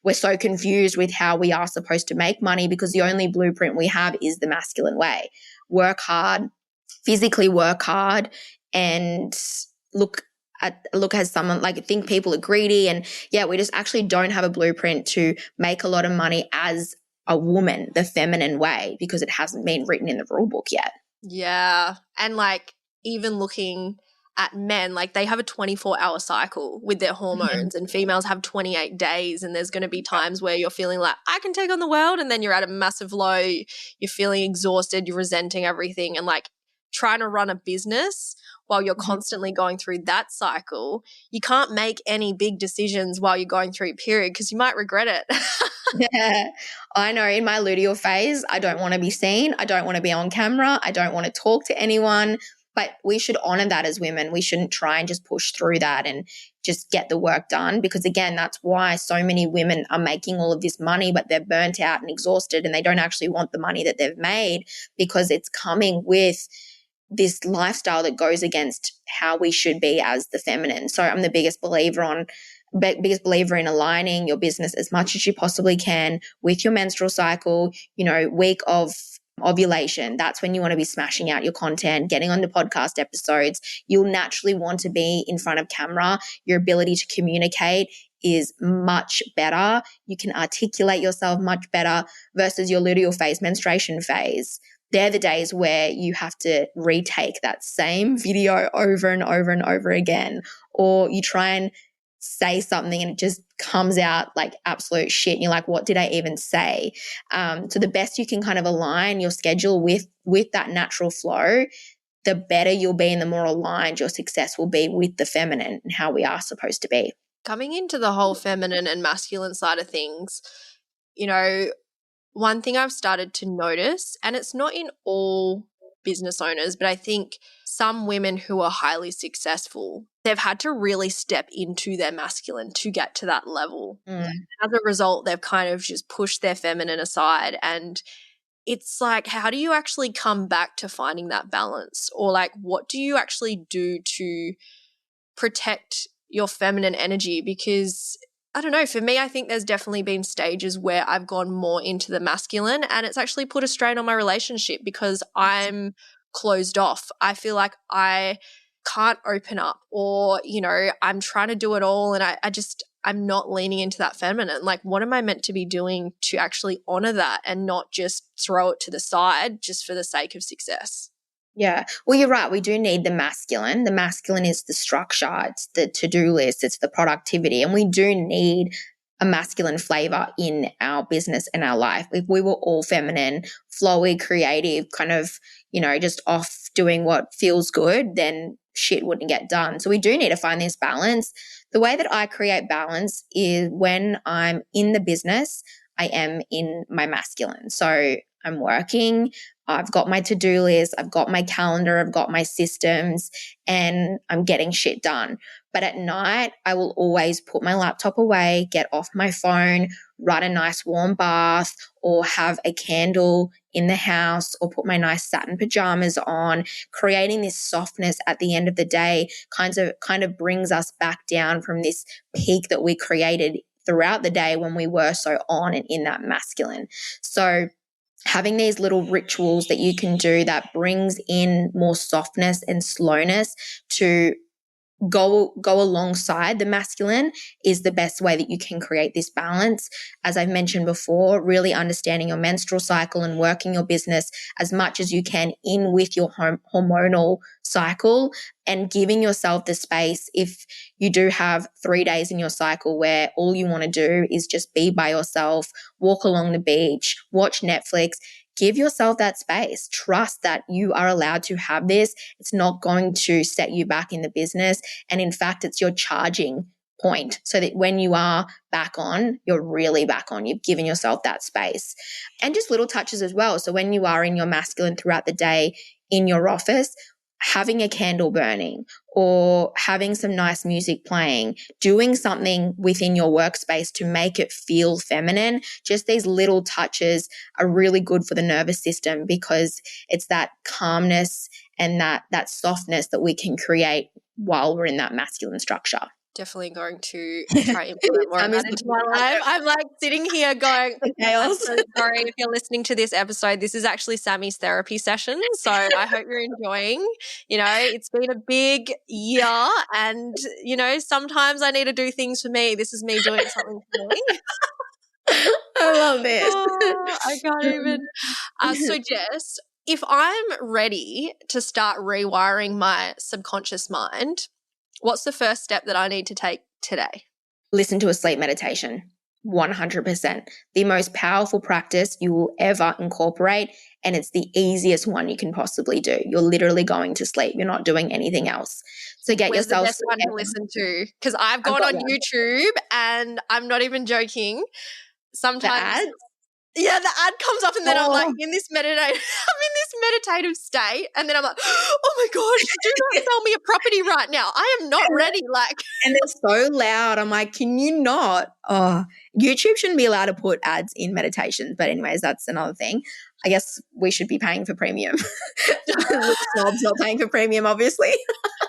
we're so confused with how we are supposed to make money because the only blueprint we have is the masculine way. Work hard, physically work hard, and look at someone like think people are greedy. And we just actually don't have a blueprint to make a lot of money as a woman, the feminine way, because it hasn't been written in the rule book yet. Yeah. And like even looking at men, like they have a 24-hour cycle with their hormones and females have 28 days. And there's going to be times where you're feeling like, I can take on the world. And then you're at a massive low, you're feeling exhausted, you're resenting everything and like trying to run a business while you're constantly going through that cycle. You can't make any big decisions while you're going through a period because you might regret it. Yeah, I know in my luteal phase, I don't want to be seen. I don't want to be on camera. I don't want to talk to anyone. But we should honor that as women. We shouldn't try and just push through that and just get the work done because, again, that's why so many women are making all of this money, but they're burnt out and exhausted and they don't actually want the money that they've made because it's coming with this lifestyle that goes against how we should be as the feminine. So I'm the biggest believer in aligning your business as much as you possibly can with your menstrual cycle, week of ovulation. That's when you want to be smashing out your content, getting on the podcast episodes. You'll naturally want to be in front of camera. Your ability to communicate is much better. You can articulate yourself much better versus your luteal phase, menstruation phase. They're the days where you have to retake that same video over and over and over again, or you try and say something and it just comes out like absolute shit. And you're like, what did I even say? So the best you can kind of align your schedule with that natural flow, the better you'll be and the more aligned your success will be with the feminine and how we are supposed to be. Coming into the whole feminine and masculine side of things, one thing I've started to notice, and it's not in all business owners, but I think some women who are highly successful, they've had to really step into their masculine to get to that level. Mm. As a result, they've kind of just pushed their feminine aside. And it's like, how do you actually come back to finding that balance? Or like, what do you actually do to protect your feminine energy? Because I don't know, for me, I think there's definitely been stages where I've gone more into the masculine and it's actually put a strain on my relationship because I'm closed off. I feel like I can't open up, or, you know, I'm trying to do it all and I'm not leaning into that feminine. Like, what am I meant to be doing to actually honor that and not just throw it to the side just for the sake of success? Yeah. Well, you're right. We do need the masculine. The masculine is the structure, it's the to-do list, it's the productivity. And we do need a masculine flavor in our business and our life. If we were all feminine, flowy, creative, kind of, you know, just off doing what feels good, then shit wouldn't get done. So we do need to find this balance. The way that I create balance is when I'm in the business, I am in my masculine. So I'm working, I've got my to-do list, I've got my calendar, I've got my systems, and I'm getting shit done. But at night, I will always put my laptop away, get off my phone, run a nice warm bath, or have a candle in the house, or put my nice satin pajamas on. Creating this softness at the end of the day kind of brings us back down from this peak that we created throughout the day when we were so on and in that masculine. So having these little rituals that you can do that brings in more softness and slowness to go alongside the masculine is the best way that you can create this balance. As I've mentioned before, really understanding your menstrual cycle and working your business as much as you can in with your hormonal cycle, and giving yourself the space. If you do have 3 days in your cycle where all you want to do is just be by yourself, walk along the beach, watch Netflix, give yourself that space. Trust that you are allowed to have this. It's not going to set you back in the business. And in fact, it's your charging point so that when you are back on, you're really back on. You've given yourself that space. And just little touches as well. So when you are in your masculine throughout the day in your office, having a candle burning or having some nice music playing, doing something within your workspace to make it feel feminine. Just these little touches are really good for the nervous system because it's that calmness and that softness that we can create while we're in that masculine structure. Definitely going to try and implement more of that into my life. I'm like sitting here going, I'm so sorry if you're listening to this episode. This is actually Sammy's therapy session. So I hope you're enjoying. You know, it's been a big year and, you know, sometimes I need to do things for me. This is me doing something for me. I love this. Oh, I can't even. So Jess, if I'm ready to start rewiring my subconscious mind, what's the first step that I need to take today? Listen to a sleep meditation. 100%. The most powerful practice you will ever incorporate, and it's the easiest one you can possibly do. You're literally going to sleep. You're not doing anything else. So get Where's yourself the best one to listen to? Because I've gone on YouTube and I'm not even joking. Sometimes yeah, the ad comes up and then I'm like I'm in this meditative state, and then I'm like, oh my gosh, do not sell me a property right now. I am not ready. Like, and they're so loud. I'm like, can you not? Oh, YouTube shouldn't be allowed to put ads in meditations. But anyways, that's another thing. I guess we should be paying for premium. Snobs not paying for premium, obviously.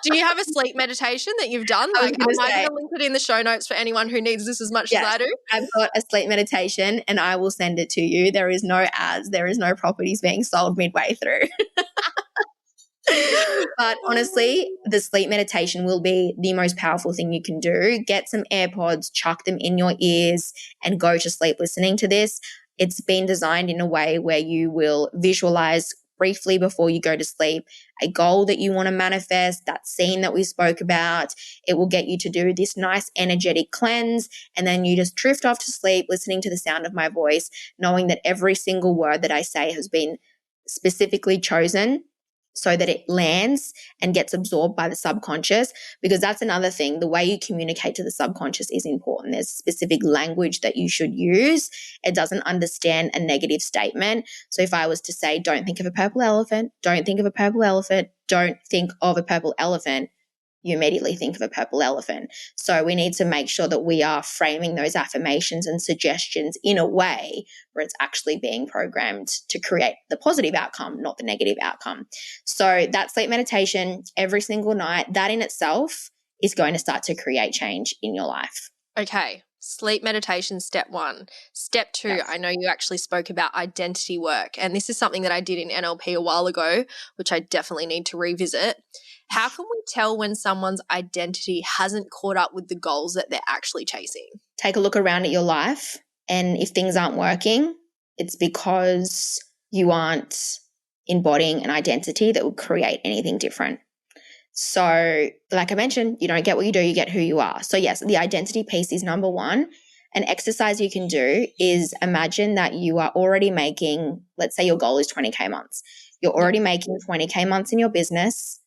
Do you have a sleep meditation that you've done? Like, I might going to link it in the show notes for anyone who needs this as much as I do. I've got a sleep meditation and I will send it to you. There is no ads. There is no properties being sold midway through. But honestly, the sleep meditation will be the most powerful thing you can do. Get some AirPods, chuck them in your ears, and go to sleep listening to this. It's been designed in a way where you will visualize briefly before you go to sleep a goal that you want to manifest, that scene that we spoke about. It will get you to do this nice energetic cleanse, and then you just drift off to sleep listening to the sound of my voice, knowing that every single word that I say has been specifically chosen so that it lands and gets absorbed by the subconscious, because that's another thing. The way you communicate to the subconscious is important. There's specific language that you should use. It doesn't understand a negative statement. So if I was to say, don't think of a purple elephant, don't think of a purple elephant, don't think of a purple elephant, you immediately think of a purple elephant. So we need to make sure that we are framing those affirmations and suggestions in a way where it's actually being programmed to create the positive outcome, not the negative outcome. So that sleep meditation every single night, that in itself is going to start to create change in your life. Okay. Sleep meditation, step 1. Step 2, Yes. I know you actually spoke about identity work, and this is something that I did in NLP a while ago, which I definitely need to revisit. How can we tell when someone's identity hasn't caught up with the goals that they're actually chasing? Take a look around at your life, and if things aren't working, it's because you aren't embodying an identity that will create anything different. So, like I mentioned, you don't get what you do, you get who you are. So, yes, the identity piece is number one. An exercise you can do is imagine that you are already making, let's say your goal is 20K months. You're already making 20K months in your business.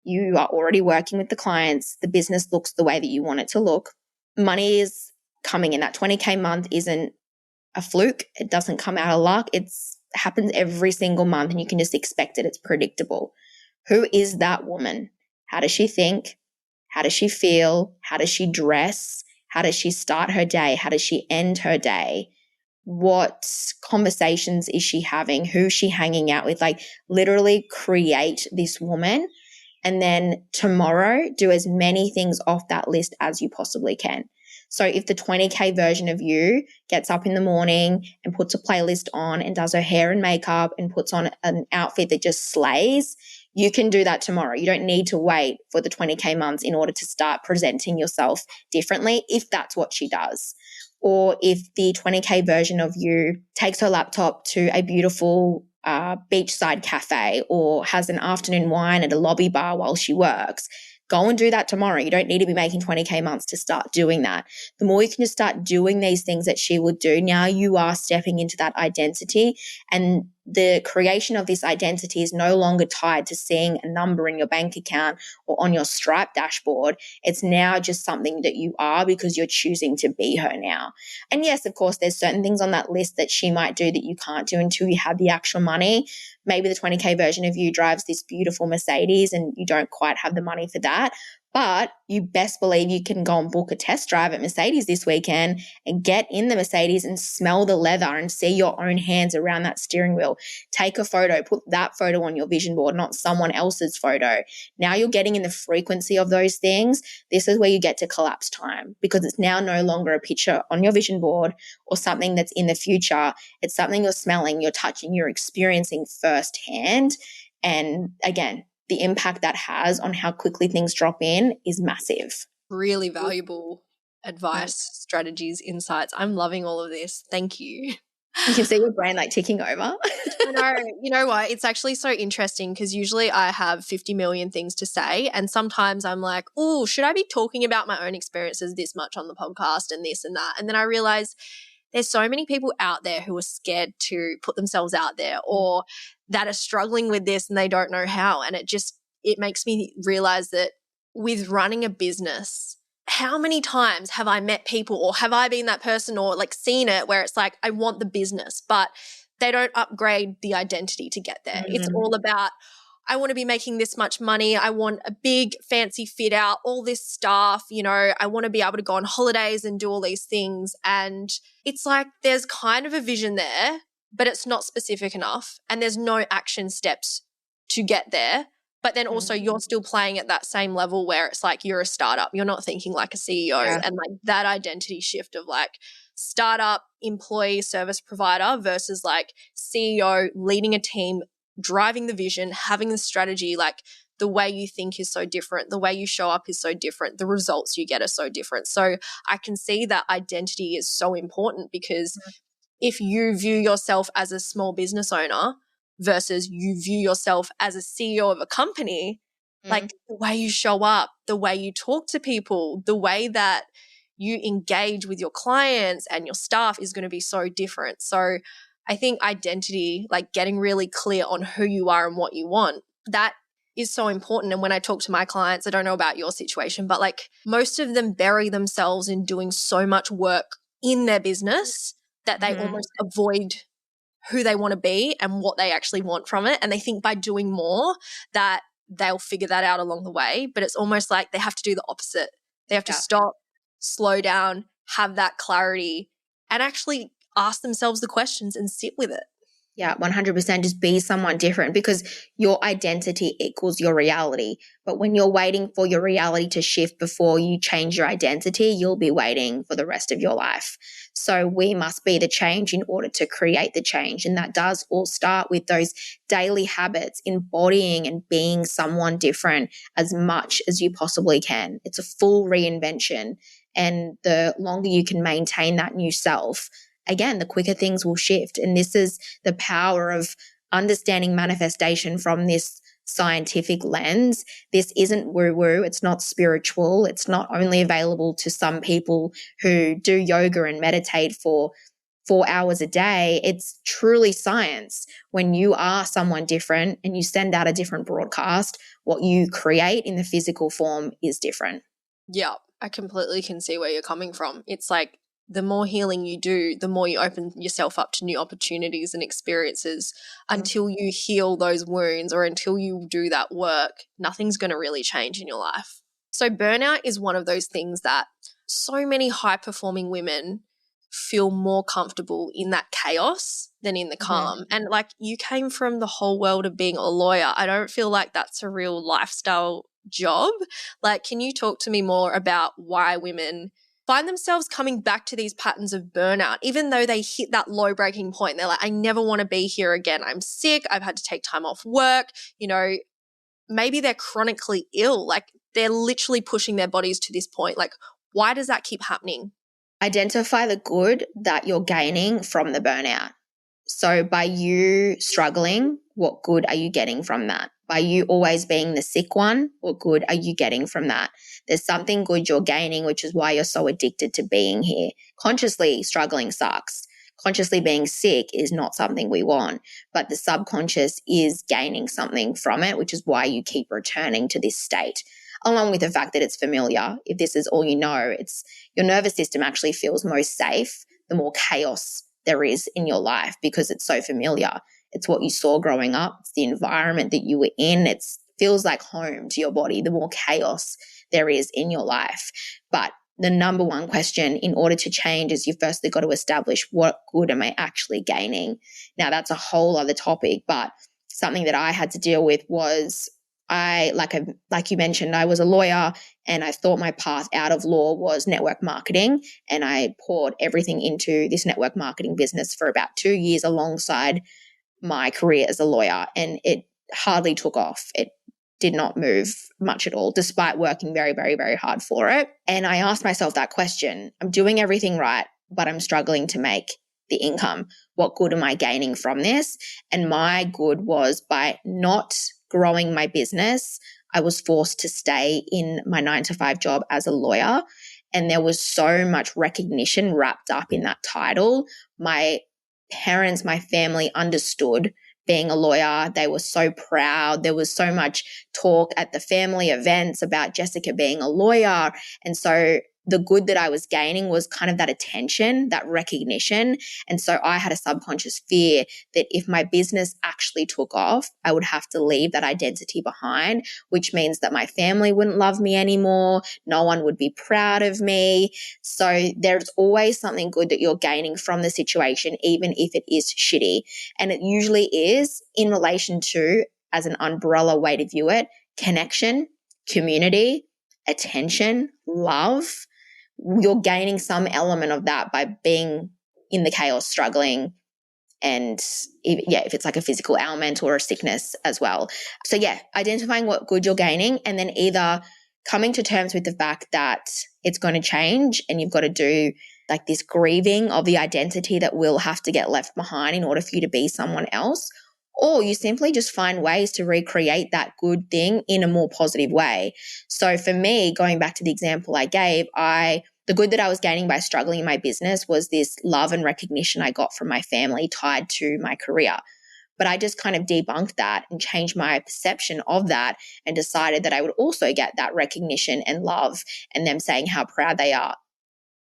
You are already working with the clients. The business looks the way that you want it to look. Money is coming in. That 20K month isn't a fluke. It doesn't come out of luck. It happens every single month and you can just expect it. It's predictable. Who is that woman? How does she think? How does she feel? How does she dress? How does she start her day? How does she end her day? What conversations is she having? Who's she hanging out with? Like literally create this woman, and then tomorrow do as many things off that list as you possibly can. So if the 20K version of you gets up in the morning and puts a playlist on and does her hair and makeup and puts on an outfit that just slays, you can do that tomorrow. You don't need to wait for the 20K months in order to start presenting yourself differently if that's what she does. Or if the 20K version of you takes her laptop to a beautiful beachside cafe or has an afternoon wine at a lobby bar while she works, go and do that tomorrow. You don't need to be making 20K months to start doing that. The more you can just start doing these things that she would do, now you are stepping into that identity, and the creation of this identity is no longer tied to seeing a number in your bank account or on your Stripe dashboard. It's now just something that you are because you're choosing to be her now. And yes, of course, there's certain things on that list that she might do that you can't do until you have the actual money. Maybe the 20K version of you drives this beautiful Mercedes and you don't quite have the money for that. But you best believe you can go and book a test drive at Mercedes this weekend and get in the Mercedes and smell the leather and see your own hands around that steering wheel. Take a photo, put that photo on your vision board, not someone else's photo. Now you're getting in the frequency of those things. This is where you get to collapse time, because it's now no longer a picture on your vision board or something that's in the future. It's something you're smelling, you're touching, you're experiencing firsthand. And again, the impact that has on how quickly things drop in is massive. Really valuable advice, strategies, insights. I'm loving all of this. Thank you. You can see your brain like ticking over. I know. You know what? It's actually so interesting because usually I have 50 million things to say, and sometimes I'm like, oh, should I be talking about my own experiences this much on the podcast and this and that? And then I realize there's so many people out there who are scared to put themselves out there or that are struggling with this and they don't know how. And it makes me realize that with running a business, how many times have I met people or have I been that person or like seen it where it's like, I want the business, but they don't upgrade the identity to get there. It's all about, I want to be making this much money. I want a big fancy fit out, all this stuff, I want to be able to go on holidays and do all these things. And it's like, there's kind of a vision there, but it's not specific enough. And there's no action steps to get there. But then also you're still playing at that same level where it's like you're a startup. You're not thinking like a CEO. Yeah. And like that identity shift of like startup, employee, service provider versus like CEO, leading a team, driving the vision, having the strategy, like the way you think is so different. The way you show up is so different. The results you get are so different. So I can see that identity is so important because if you view yourself as a small business owner versus you view yourself as a CEO of a company, like the way you show up, the way you talk to people, the way that you engage with your clients and your staff is going to be so different. So I think identity, like getting really clear on who you are and what you want, that is so important. And when I talk to my clients, I don't know about your situation, but like most of them bury themselves in doing so much work in their business that they almost avoid who they want to be and what they actually want from it. And they think by doing more that they'll figure that out along the way. But it's almost like they have to do the opposite. They have to Yeah. stop, slow down, have that clarity, and actually ask themselves the questions and sit with it. Yeah, 100%. Just be someone different, because your identity equals your reality. But when you're waiting for your reality to shift before you change your identity, you'll be waiting for the rest of your life. So we must be the change in order to create the change. And that does all start with those daily habits, embodying and being someone different as much as you possibly can. It's a full reinvention. And the longer you can maintain that new self, again, the quicker things will shift. And this is the power of understanding manifestation from this scientific lens. This isn't woo-woo. It's not spiritual. It's not only available to some people who do yoga and meditate for 4 hours a day. It's truly science. When you are someone different and you send out a different broadcast, what you create in the physical form is different. Yeah, I completely can see where you're coming from. It's like the more healing you do, the more you open yourself up to new opportunities and experiences. Until you heal those wounds or until you do that work, nothing's going to really change in your life. So burnout is one of those things that so many high-performing women feel more comfortable in that chaos than in the calm. And like, you came from the whole world of being a lawyer. I don't feel like that's a real lifestyle job. Like, can you talk to me more about why women find themselves coming back to these patterns of burnout, even though they hit that low breaking point? They're like, I never want to be here again. I'm sick. I've had to take time off work. You know, maybe they're chronically ill. Like, they're literally pushing their bodies to this point. Like, why does that keep happening? Identify the good that you're gaining from the burnout. So by you struggling, what good are you getting from that? By you always being the sick one, what good are you getting from that? There's something good you're gaining, which is why you're so addicted to being here. Consciously struggling sucks. Consciously being sick is not something we want, but the subconscious is gaining something from it, which is why you keep returning to this state. Along with the fact that it's familiar. If this is all you know, it's your nervous system actually feels most safe the more chaos there is in your life, because it's so familiar. It's what you saw growing up. It's the environment that you were in. It feels like home to your body, the more chaos there is in your life. But the number one question in order to change is you firstly got to establish, what good am I actually gaining? Now, that's a whole other topic, but something that I had to deal with was like you mentioned, I was a lawyer and I thought my path out of law was network marketing, and I poured everything into this network marketing business for about 2 years alongside my career as a lawyer, and it hardly took off. It did not move much at all, despite working very, very, very hard for it. And I asked myself that question. I'm doing everything right, but I'm struggling to make the income. What good am I gaining from this? And my good was, by not growing my business, I was forced to stay in my 9-to-5 job as a lawyer. And there was so much recognition wrapped up in that title. My parents, my family understood being a lawyer. They were so proud. There was so much talk at the family events about Jessica being a lawyer. And so the good that I was gaining was kind of that attention, that recognition. And so I had a subconscious fear that if my business actually took off, I would have to leave that identity behind, which means that my family wouldn't love me anymore. No one would be proud of me. So there's always something good that you're gaining from the situation, even if it is shitty. And it usually is in relation to, as an umbrella way to view it, connection, community, attention, love. You're gaining some element of that by being in the chaos, struggling, and if it's like a physical ailment or a sickness as well. So identifying what good you're gaining, and then either coming to terms with the fact that it's going to change and you've got to do like this grieving of the identity that will have to get left behind in order for you to be someone else. Or you simply just find ways to recreate that good thing in a more positive way. So for me, going back to the example I gave, the good that I was gaining by struggling in my business was this love and recognition I got from my family tied to my career. But I just kind of debunked that and changed my perception of that, and decided that I would also get that recognition and love and them saying how proud they are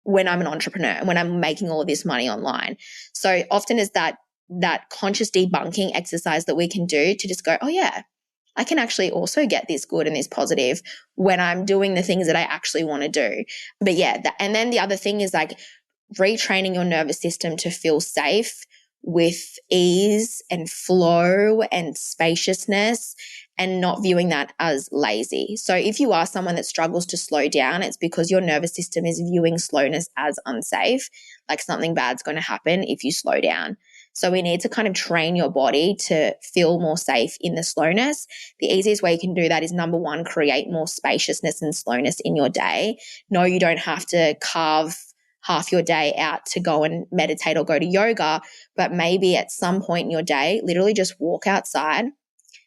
when I'm an entrepreneur and when I'm making all of this money online. So often is that conscious debunking exercise that we can do to just go, oh yeah, I can actually also get this good and this positive when I'm doing the things that I actually want to do. But yeah, and then the other thing is like retraining your nervous system to feel safe with ease and flow and spaciousness, and not viewing that as lazy. So if you are someone that struggles to slow down, it's because your nervous system is viewing slowness as unsafe, like something bad's going to happen if you slow down. So we need to kind of train your body to feel more safe in the slowness. The easiest way you can do that is, number one, create more spaciousness and slowness in your day. No, you don't have to carve half your day out to go and meditate or go to yoga, but maybe at some point in your day, literally just walk outside,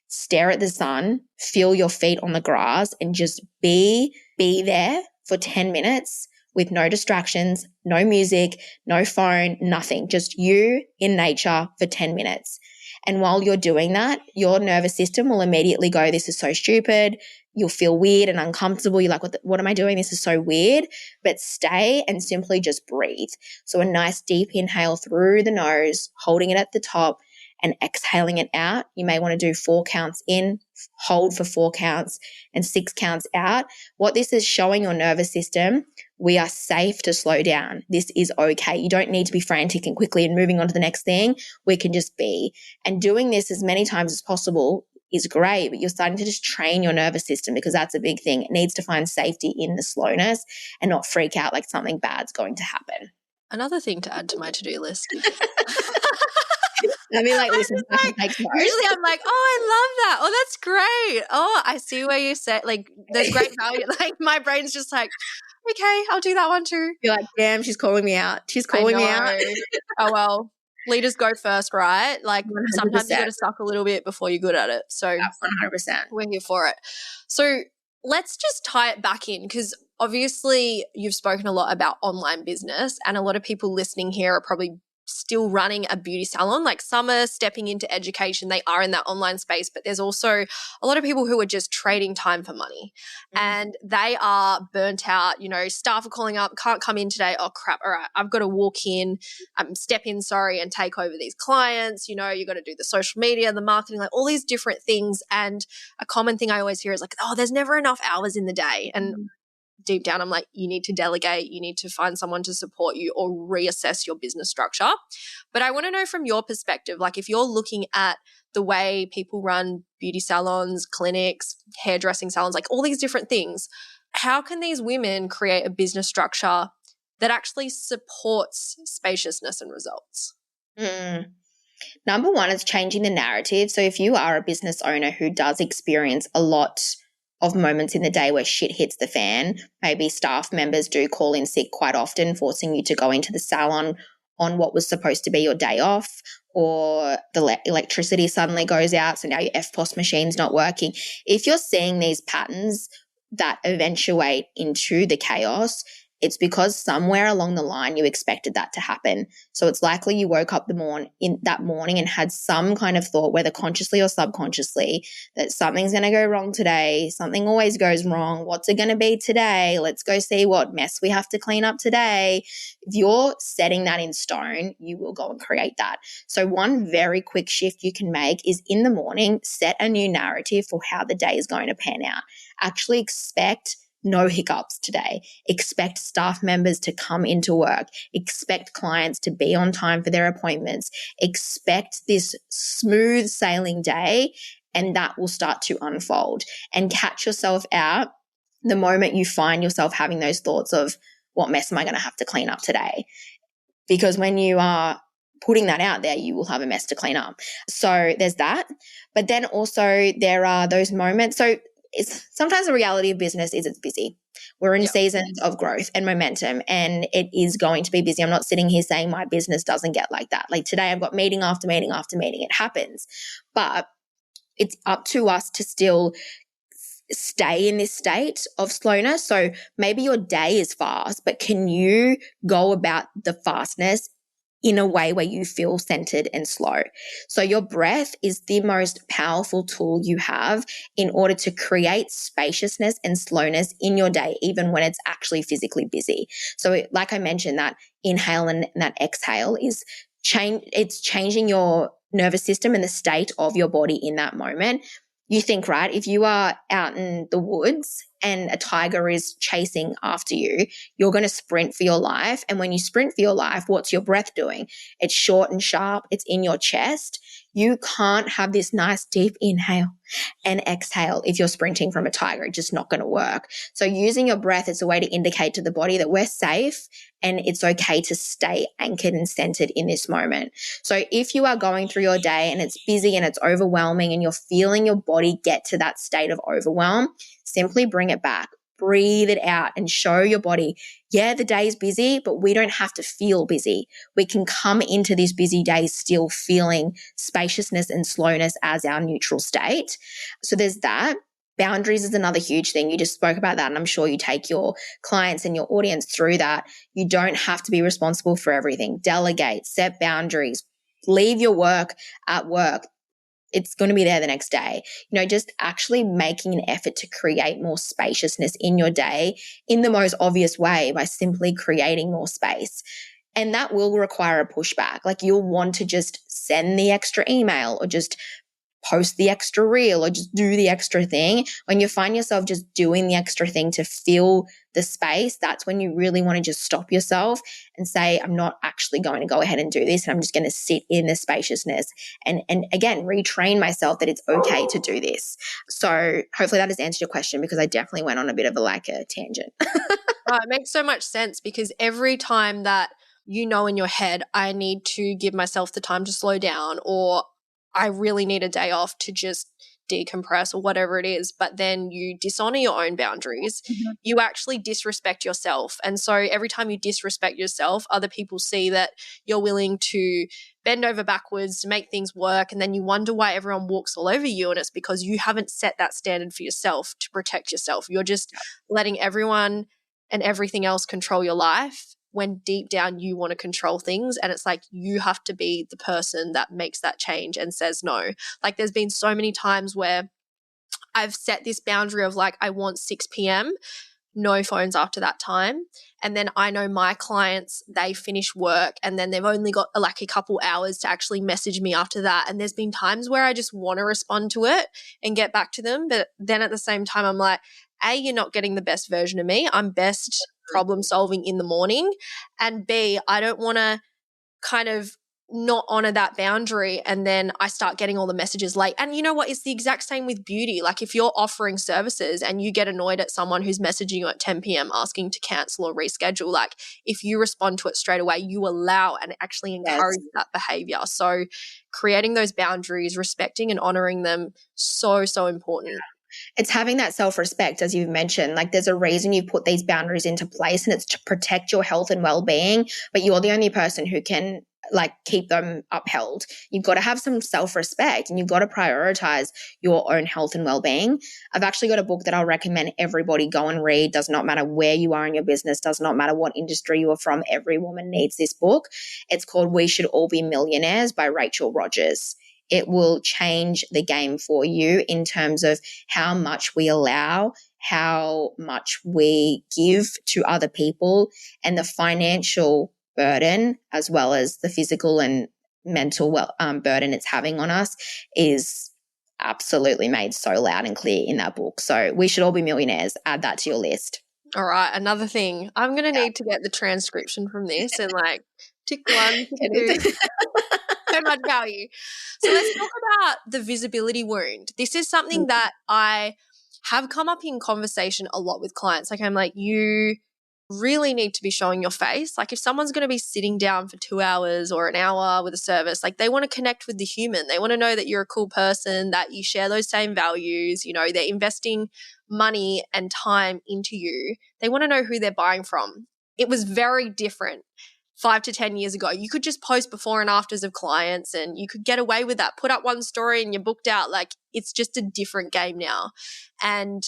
stare at the sun, feel your feet on the grass, and just be there for 10 minutes with no distractions, no music, no phone, nothing, just you in nature for 10 minutes. And while you're doing that, your nervous system will immediately go, this is so stupid. You'll feel weird and uncomfortable. You're like, what am I doing? This is so weird. But stay and simply just breathe. So a nice deep inhale through the nose, holding it at the top, and exhaling it out. You may want to do 4 counts in, hold for 4 counts, and 6 counts out. What this is showing your nervous system, we are safe to slow down. This is okay. You don't need to be frantic and quickly and moving on to the next thing. We can just be. And doing this as many times as possible is great, but you're starting to just train your nervous system, because that's a big thing. It needs to find safety in the slowness and not freak out like something bad's going to happen. Another thing to add to my to-do list. I mean, like, listen, like, usually I'm like, oh, I love that. Oh, that's great. Oh, I see where you said, like, there's great value. Like, my brain's just like, okay, I'll do that one too. You're like, damn, she's calling me out. She's calling me out. Oh, well, leaders go first, right? Like, 100%. Sometimes you got to suck a little bit before you're good at it. So 100%. We're here for it. So let's just tie it back in, because obviously you've spoken a lot about online business, and a lot of people listening here are probably still running a beauty salon. Like, some are stepping into education, they are in that online space, but there's also a lot of people who are just trading time for money, and they are burnt out. You know, staff are calling up, can't come in today. Oh crap. All right, I've got to walk in, step in, and take over these clients. You know, you got to do the social media, the marketing, like all these different things. And a common thing I always hear is like, oh, there's never enough hours in the day. And deep down, I'm like, you need to delegate, you need to find someone to support you, or reassess your business structure. But I want to know from your perspective, like, if you're looking at the way people run beauty salons, clinics, hairdressing salons, like all these different things, how can these women create a business structure that actually supports spaciousness and results? Number one is changing the narrative. So if you are a business owner who does experience a lot of moments in the day where shit hits the fan, maybe staff members do call in sick quite often, forcing you to go into the salon on what was supposed to be your day off, or the electricity suddenly goes out, so now your FPOS machine's not working. If you're seeing these patterns that eventuate into the chaos, it's because somewhere along the line you expected that to happen. So it's likely you woke up in that morning and had some kind of thought, whether consciously or subconsciously, that something's going to go wrong today. Something always goes wrong. What's it going to be today? Let's go see what mess we have to clean up today. If you're setting that in stone, you will go and create that. So one very quick shift you can make is, in the morning, set a new narrative for how the day is going to pan out. Actually expect no hiccups today. Expect staff members to come into work. Expect clients to be on time for their appointments. Expect this smooth sailing day, and that will start to unfold. And catch yourself out the moment you find yourself having those thoughts of, what mess am I going to have to clean up today? Because when you are putting that out there, you will have a mess to clean up. So there's that. But then also there are those moments. So sometimes the reality of business is it's busy. We're in seasons of growth and momentum, and it is going to be busy. I'm not sitting here saying my business doesn't get like that. Like today I've got meeting after meeting after meeting. It happens. But it's up to us to still stay in this state of slowness. So maybe your day is fast, but can you go about the fastness in a way where you feel centered and slow? So your breath is the most powerful tool you have in order to create spaciousness and slowness in your day, even when it's actually physically busy. So like I mentioned, that inhale and that exhale is it's changing your nervous system and the state of your body in that moment. you think, right, if you are out in the woods and a tiger is chasing after you, you're going to sprint for your life. And when you sprint for your life, what's your breath doing? It's short and sharp. It's in your chest. You can't have this nice deep inhale and exhale if you're sprinting from a tiger. It's just not going to work. So using your breath is a way to indicate to the body that we're safe and it's okay to stay anchored and centered in this moment. So if you are going through your day and it's busy and it's overwhelming and you're feeling your body get to that state of overwhelm, simply bring it back. Breathe it out and show your body, yeah, the day is busy, but we don't have to feel busy. We can come into this busy day still feeling spaciousness and slowness as our neutral state. So there's that. Boundaries is another huge thing. You just spoke about that, and I'm sure you take your clients and your audience through that. You don't have to be responsible for everything. Delegate, set boundaries, leave your work at work. It's going to be there the next day. Just actually making an effort to create more spaciousness in your day in the most obvious way by simply creating more space. And that will require a pushback. Like you'll want to just send the extra email or just post the extra reel or just do the extra thing. When you find yourself just doing the extra thing to fill the space, that's when you really want to just stop yourself and say, I'm not actually going to go ahead and do this. And I'm just going to sit in the spaciousness and again, retrain myself that it's okay to do this. So hopefully that has answered your question, because I definitely went on a bit of a tangent. It makes so much sense, because every time that in your head, I need to give myself the time to slow down, or I really need a day off to just decompress or whatever it is, but then you dishonor your own boundaries, you actually disrespect yourself. And so every time you disrespect yourself, other people see that you're willing to bend over backwards to make things work, and then you wonder why everyone walks all over you, and it's because you haven't set that standard for yourself to protect yourself. You're just letting everyone and everything else control your life, when deep down you want to control things. And it's like you have to be the person that makes that change and says no. Like there's been so many times where I've set this boundary of I want 6 p.m., no phones after that time. And then I know my clients, they finish work and then they've only got a couple hours to actually message me after that. And there's been times where I just want to respond to it and get back to them. But then at the same time, I'm like, A, you're not getting the best version of me. I'm best problem solving in the morning. And B, I don't want to kind of not honor that boundary and then I start getting all the messages late. And you know what? It's the exact same with beauty. Like if you're offering services and you get annoyed at someone who's messaging you at 10 p.m. asking to cancel or reschedule, if you respond to it straight away, you allow and actually encourage that behavior. So creating those boundaries, respecting and honoring them, so, so important. It's having that self-respect, as you've mentioned. There's a reason you put these boundaries into place, and it's to protect your health and well-being, but you're the only person who can keep them upheld. You've got to have some self-respect and you've got to prioritize your own health and well-being. I've actually got a book that I'll recommend everybody go and read. Does not matter where you are in your business, does not matter what industry you are from. Every woman needs this book. It's called We Should All Be Millionaires by Rachel Rodgers. It will change the game for you in terms of how much we allow, how much we give to other people, and the financial burden as well as the physical and mental burden it's having on us is absolutely made so loud and clear in that book. So We Should All Be Millionaires. Add that to your list. All right, another thing. I'm going to need to get the transcription from this and tick 1, tick 2. So much value. So let's talk about the visibility wound. This is something that I have come up in conversation a lot with clients. I'm like, you really need to be showing your face. If someone's going to be sitting down for 2 hours or an hour with a service, they want to connect with the human. They want to know that you're a cool person, that you share those same values. They're investing money and time into you. They want to know who they're buying from. It was very different 5 to 10 years ago. You could just post before and afters of clients and you could get away with that. Put up one story and you're booked out. It's just a different game now. And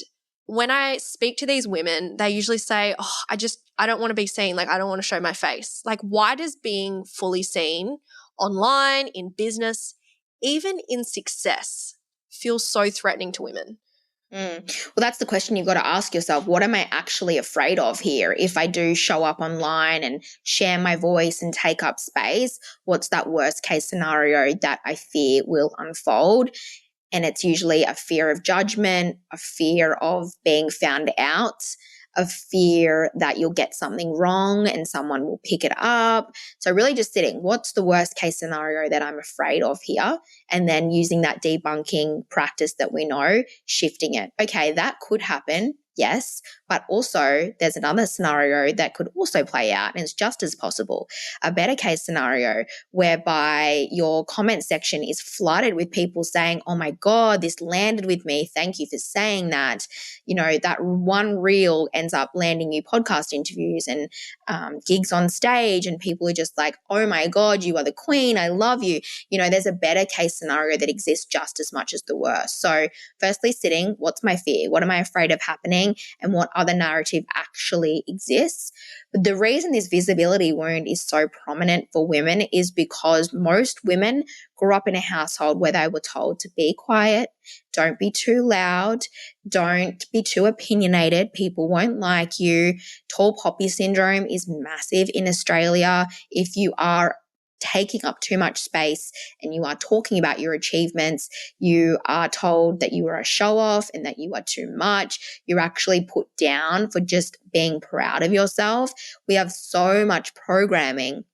when I speak to these women, they usually say, I don't want to be seen. I don't want to show my face. Why does being fully seen online, in business, even in success feel so threatening to women? Well, that's the question you've got to ask yourself. What am I actually afraid of here? If I do show up online and share my voice and take up space, what's that worst case scenario that I fear will unfold? And it's usually a fear of judgment, a fear of being found out, a fear that you'll get something wrong and someone will pick it up. So really just sitting, what's the worst case scenario that I'm afraid of here? And then using that debunking practice that we know, shifting it. Okay, that could happen. Yes, but also there's another scenario that could also play out and it's just as possible. A better case scenario whereby your comment section is flooded with people saying, oh my God, this landed with me. Thank you for saying that. You know, that one reel ends up landing you podcast interviews and gigs on stage, and people are just like, oh my God, you are the queen. I love you. You know, there's a better case scenario that exists just as much as the worst. So firstly, sitting, what's my fear? What am I afraid of happening? And what other narrative actually exists? But the reason this visibility wound is so prominent for women is because most women grew up in a household where they were told to be quiet, don't be too loud, don't be too opinionated, people won't like you. Tall poppy syndrome is massive in Australia. If you are taking up too much space and you are talking about your achievements, you are told that you are a show off and that you are too much. You're actually put down for just being proud of yourself. We have so much programming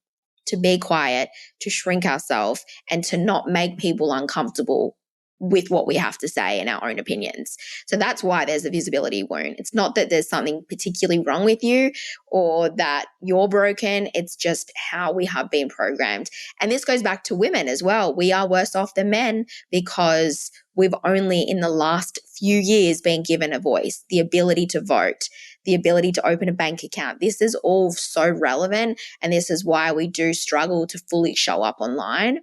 to be quiet, to shrink ourselves, and to not make people uncomfortable with what we have to say and our own opinions. So that's why there's a visibility wound. It's not that there's something particularly wrong with you or that you're broken. It's just how we have been programmed. And this goes back to women as well. We are worse off than men because we've only in the last few years been given a voice, the ability to vote, the ability to open a bank account. This is all so relevant, and this is why we do struggle to fully show up online.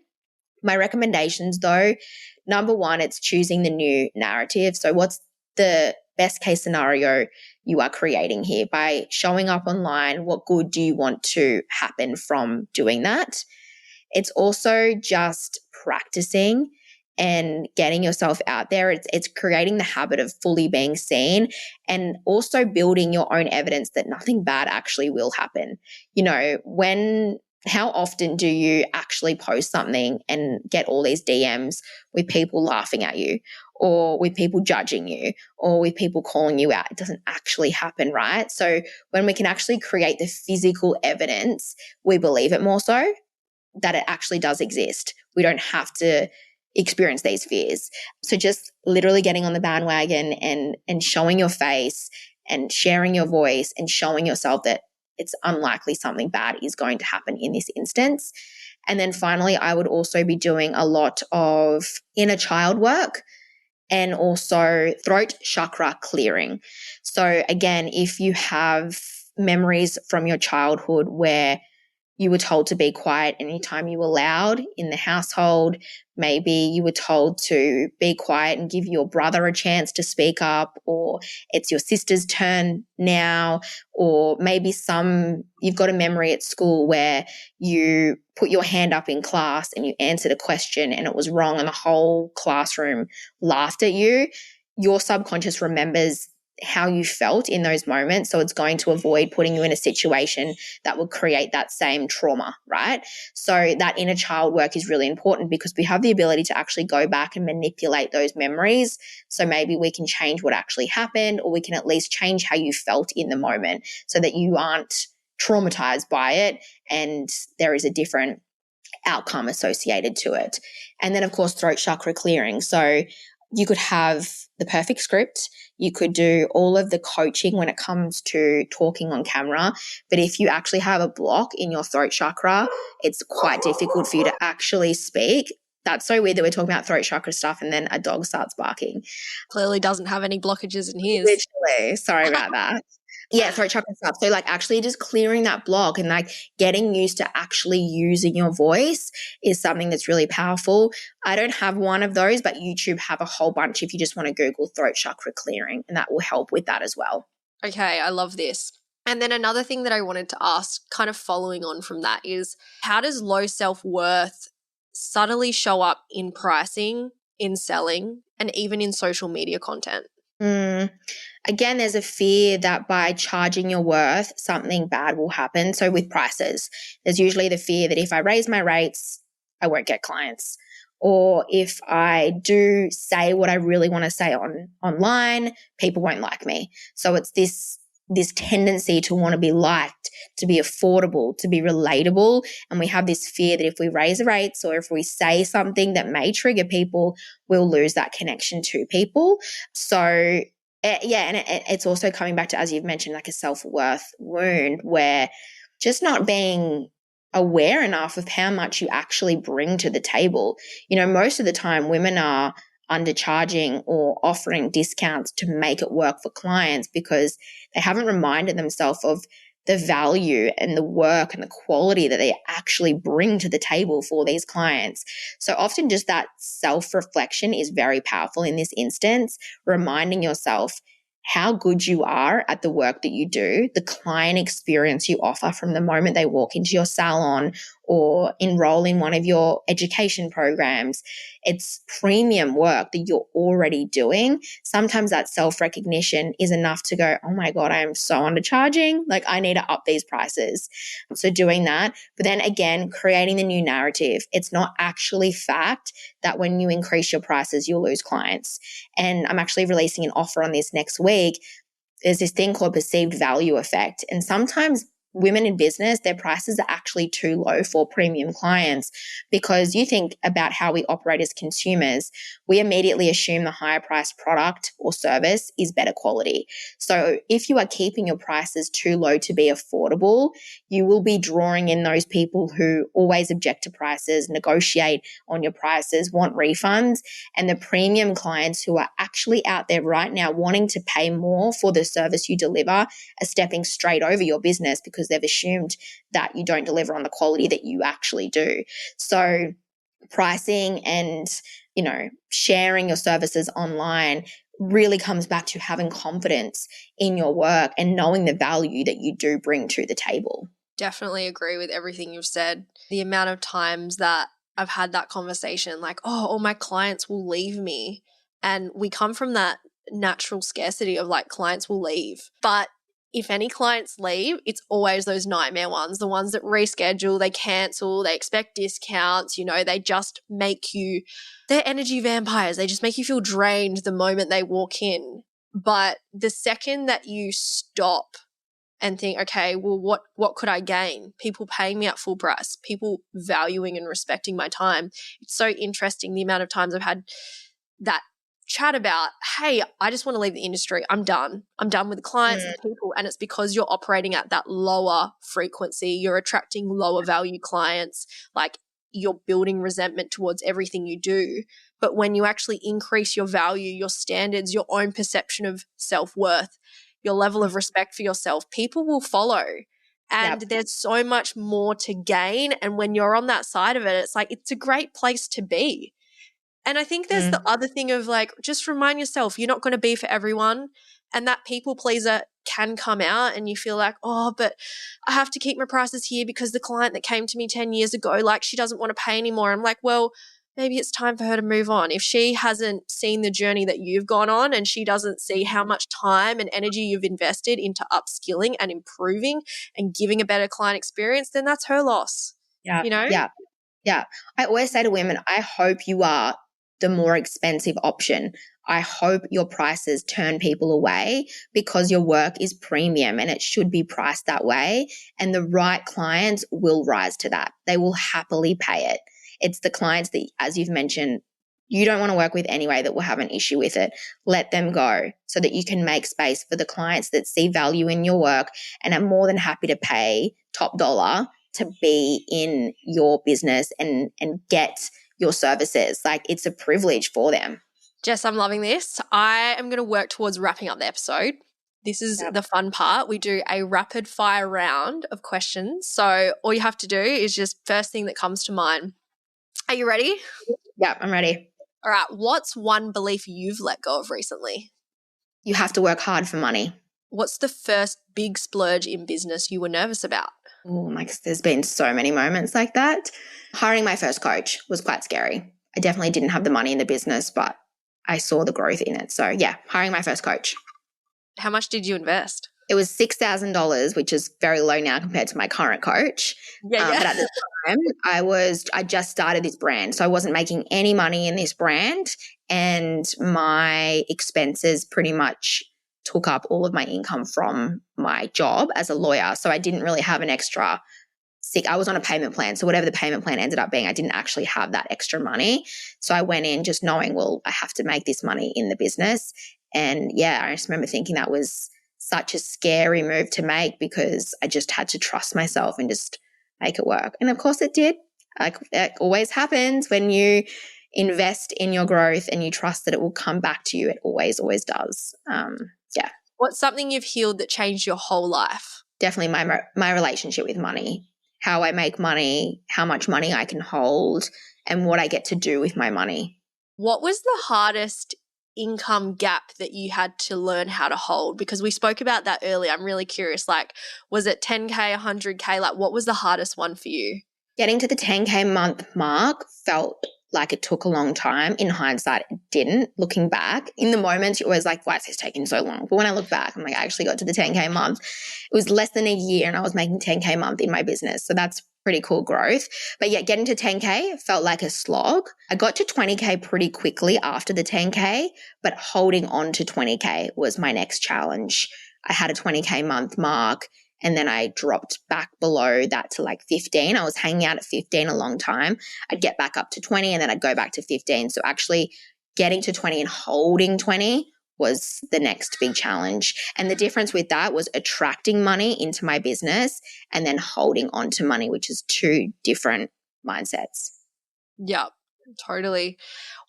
My recommendations though, number one, it's choosing the new narrative. So what's the best case scenario you are creating here? By showing up online, what good do you want to happen from doing that? It's also just practicing and getting yourself out there. It's creating the habit of fully being seen and also building your own evidence that nothing bad actually will happen. You know, how often do you actually post something and get all these DMs with people laughing at you or with people judging you or with people calling you out? It doesn't actually happen, right? So when we can actually create the physical evidence, we believe it more so that it actually does exist. We don't have to experience these fears. So just literally getting on the bandwagon and showing your face and sharing your voice and showing yourself that it's unlikely something bad is going to happen in this instance. And then finally, I would also be doing a lot of inner child work and also throat chakra clearing. So again, if you have memories from your childhood where you were told to be quiet anytime you were loud in the household. Maybe you were told to be quiet and give your brother a chance to speak up, or it's your sister's turn now, or maybe you've got a memory at school where you put your hand up in class and you answered a question and it was wrong and the whole classroom laughed at you. Your subconscious remembers how you felt in those moments. So it's going to avoid putting you in a situation that would create that same trauma, right? So that inner child work is really important because we have the ability to actually go back and manipulate those memories. So maybe we can change what actually happened, or we can at least change how you felt in the moment so that you aren't traumatized by it and there is a different outcome associated to it. And then, of course, throat chakra clearing. So you could have the perfect script. You could do all of the coaching when it comes to talking on camera. But if you actually have a block in your throat chakra, it's quite difficult for you to actually speak. That's so weird that we're talking about throat chakra stuff and then a dog starts barking. Clearly doesn't have any blockages in his. Literally. Sorry about that. Yeah, throat chakra stuff. So like actually just clearing that block and like getting used to actually using your voice is something that's really powerful. I don't have one of those, but YouTube have a whole bunch if you just want to Google throat chakra clearing, and that will help with that as well. Okay, I love this. And then another thing that I wanted to ask, kind of following on from that, is how does low self-worth subtly show up in pricing, in selling, and even in social media content? Again, there's a fear that by charging your worth, something bad will happen. So with prices, there's usually the fear that if I raise my rates, I won't get clients. or if I do say what I really want to say online, people won't like me. So it's this tendency to want to be liked, to be affordable, to be relatable. And we have this fear that if we raise the rates or if we say something that may trigger people, we'll lose that connection to people. So and it's also coming back to, as you've mentioned, like a self-worth wound where just not being aware enough of how much you actually bring to the table. Most of the time women are undercharging or offering discounts to make it work for clients because they haven't reminded themselves of the value and the work and the quality that they actually bring to the table for these clients. So often just that self-reflection is very powerful in this instance, reminding yourself how good you are at the work that you do, the client experience you offer from the moment they walk into your salon or enroll in one of your education programs. It's premium work that you're already doing. Sometimes that self-recognition is enough to go, oh my God, I am so undercharging. Like I need to up these prices. So doing that, but then again, creating the new narrative. It's not actually fact that when you increase your prices, you'll lose clients. And I'm actually releasing an offer on this next week. There's this thing called perceived value effect. And sometimes women in business, their prices are actually too low for premium clients because you think about how we operate as consumers. We immediately assume the higher priced product or service is better quality. So if you are keeping your prices too low to be affordable, you will be drawing in those people who always object to prices, negotiate on your prices, want refunds, and the premium clients who are actually out there right now wanting to pay more for the service you deliver are stepping straight over your business because they've assumed that you don't deliver on the quality that you actually do. So pricing and, sharing your services online really comes back to having confidence in your work and knowing the value that you do bring to the table. Definitely agree with everything you've said. The amount of times that I've had that conversation, like, oh, all my clients will leave me. And we come from that natural scarcity of like clients will leave. But if any clients leave, it's always those nightmare ones, the ones that reschedule, they cancel, they expect discounts, they just make you, they're energy vampires. They just make you feel drained the moment they walk in. But the second that you stop and think, okay, well, what could I gain? People paying me at full price, people valuing and respecting my time. It's so interesting the amount of times I've had that chat about, hey, I just want to leave the industry. I'm done. I'm done with the clients and people. And it's because you're operating at that lower frequency. You're attracting lower value clients. Like you're building resentment towards everything you do. But when you actually increase your value, your standards, your own perception of self-worth, your level of respect for yourself, people will follow. And there's so much more to gain. And when you're on that side of it, it's like, it's a great place to be. And I think there's the other thing of like, just remind yourself, you're not going to be for everyone. And that people pleaser can come out and you feel like, oh, but I have to keep my prices here because the client that came to me 10 years ago, like she doesn't want to pay anymore. I'm like, well, maybe it's time for her to move on. If she hasn't seen the journey that you've gone on and she doesn't see how much time and energy you've invested into upskilling and improving and giving a better client experience, then that's her loss. Yeah. I always say to women, I hope you are the more expensive option. I hope your prices turn people away because your work is premium and it should be priced that way. And the right clients will rise to that. They will happily pay it. It's the clients that, as you've mentioned, you don't want to work with anyway that will have an issue with it. Let them go so that you can make space for the clients that see value in your work and are more than happy to pay top dollar to be in your business and get your services. Like it's a privilege for them. Jess, I'm loving this. I am going to work towards wrapping up the episode. This is the fun part. We do a rapid fire round of questions. So all you have to do is just first thing that comes to mind. Are you ready? Yeah, I'm ready. All right. What's one belief you've let go of recently? You have to work hard for money. What's the first big splurge in business you were nervous about? Oh, there's been so many moments like that. Hiring my first coach was quite scary. I definitely didn't have the money in the business, but I saw the growth in it. So yeah, hiring my first coach. How much did you invest? It was $6,000, which is very low now compared to my current coach. Yeah. But at the time, I just started this brand. So I wasn't making any money in this brand, and my expenses pretty much took up all of my income from my job as a lawyer. So I didn't really have an extra I was on a payment plan. So whatever the payment plan ended up being, I didn't actually have that extra money. So I went in just knowing, well, I have to make this money in the business. And yeah, I just remember thinking that was such a scary move to make, because I just had to trust myself and just make it work. And of course it did. Like it always happens when you invest in your growth and you trust that it will come back to you. It always does. Yeah. What's something you've healed that changed your whole life? Definitely my relationship with money, how I make money, how much money I can hold, and what I get to do with my money. What was the hardest income gap that you had to learn how to hold? Because we spoke about that earlier. I'm really curious, like, was it 10K, 100K? Like, what was the hardest one for you? Getting to the 10K month mark felt like it took a long time. In hindsight, it didn't. Looking back, in the moment, you're always like, why is this taking so long? But when I look back, I'm like, I actually got to the 10K month. It was less than a year and I was making 10K month in my business. So that's pretty cool growth. But yeah, getting to 10K felt like a slog. I got to 20K pretty quickly after the 10K, but holding on to 20K was my next challenge. I had a 20K month mark, and then I dropped back below that to like 15. I was hanging out at 15 a long time. I'd get back up to 20 and then I'd go back to 15. So actually getting to 20 and holding 20 was the next big challenge. And the difference with that was attracting money into my business and then holding on to money, which is two different mindsets. Yeah, totally.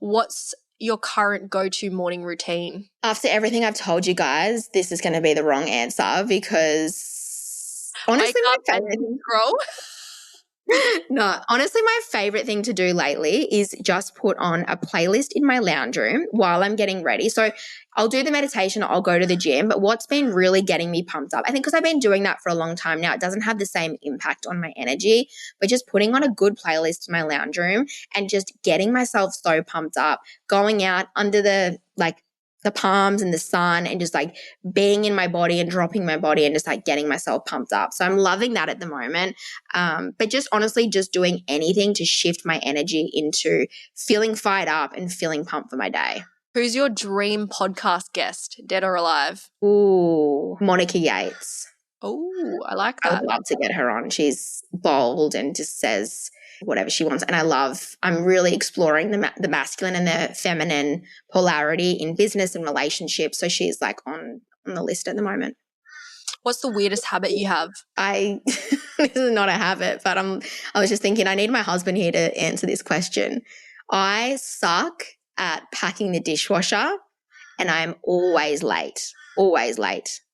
What's your current go-to morning routine? After everything I've told you guys, this is going to be the wrong answer, because honestly, my favorite honestly, my favorite thing to do lately is just put on a playlist in my lounge room while I'm getting ready. So I'll do the meditation, I'll go to the gym, but what's been really getting me pumped up, I think because I've been doing that for a long time now, it doesn't have the same impact on my energy, but just putting on a good playlist in my lounge room and just getting myself so pumped up, going out under the palms and the sun and just like being in my body and dropping my body and just like getting myself pumped up. So I'm loving that at the moment. But just honestly, just doing anything to shift my energy into feeling fired up and feeling pumped for my day. Who's your dream podcast guest, dead or alive? Ooh, Monica Yates. Oh, I like that. I would love to get her on. She's bold and just says whatever she wants. And I'm really exploring the masculine and the feminine polarity in business and relationships. So she's like on the list at the moment. What's the weirdest habit you have? This is not a habit, but I was just thinking I need my husband here to answer this question. I suck at packing the dishwasher and I'm always late.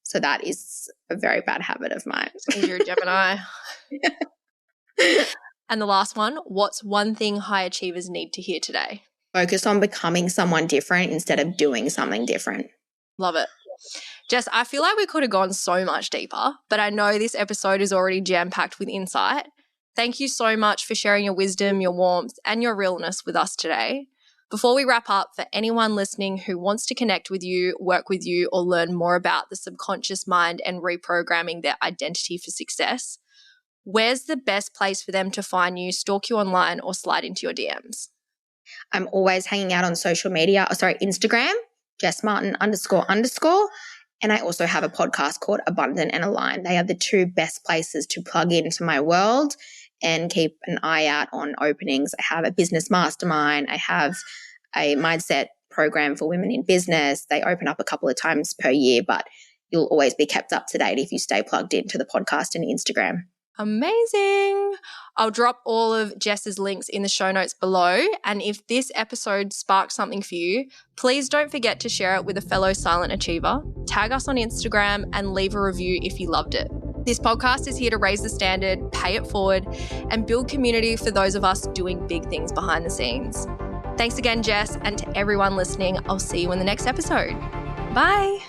So that is a very bad habit of mine. You're a Gemini. And the last one, what's one thing high achievers need to hear today? Focus on becoming someone different instead of doing something different. Love it. Jess, I feel like we could have gone so much deeper, but I know this episode is already jam-packed with insight. Thank you so much for sharing your wisdom, your warmth, and your realness with us today. Before we wrap up, for anyone listening who wants to connect with you, work with you, or learn more about the subconscious mind and reprogramming their identity for success, where's the best place for them to find you, stalk you online, or slide into your DMs? I'm always hanging out on social media. Instagram, Jess Martin __. And I also have a podcast called Abundant and Aligned. They are the two best places to plug into my world and keep an eye out on openings. I have a business mastermind. I have a mindset program for women in business. They open up a couple of times per year, but you'll always be kept up to date if you stay plugged into the podcast and Instagram. Amazing. I'll drop all of Jess's links in the show notes below. And if this episode sparked something for you, please don't forget to share it with a fellow silent achiever, tag us on Instagram, and leave a review if you loved it. This podcast is here to raise the standard, pay it forward, and build community for those of us doing big things behind the scenes. Thanks again, Jess, and to everyone listening, I'll see you in the next episode. Bye.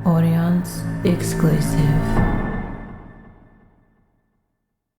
Audience exclusive.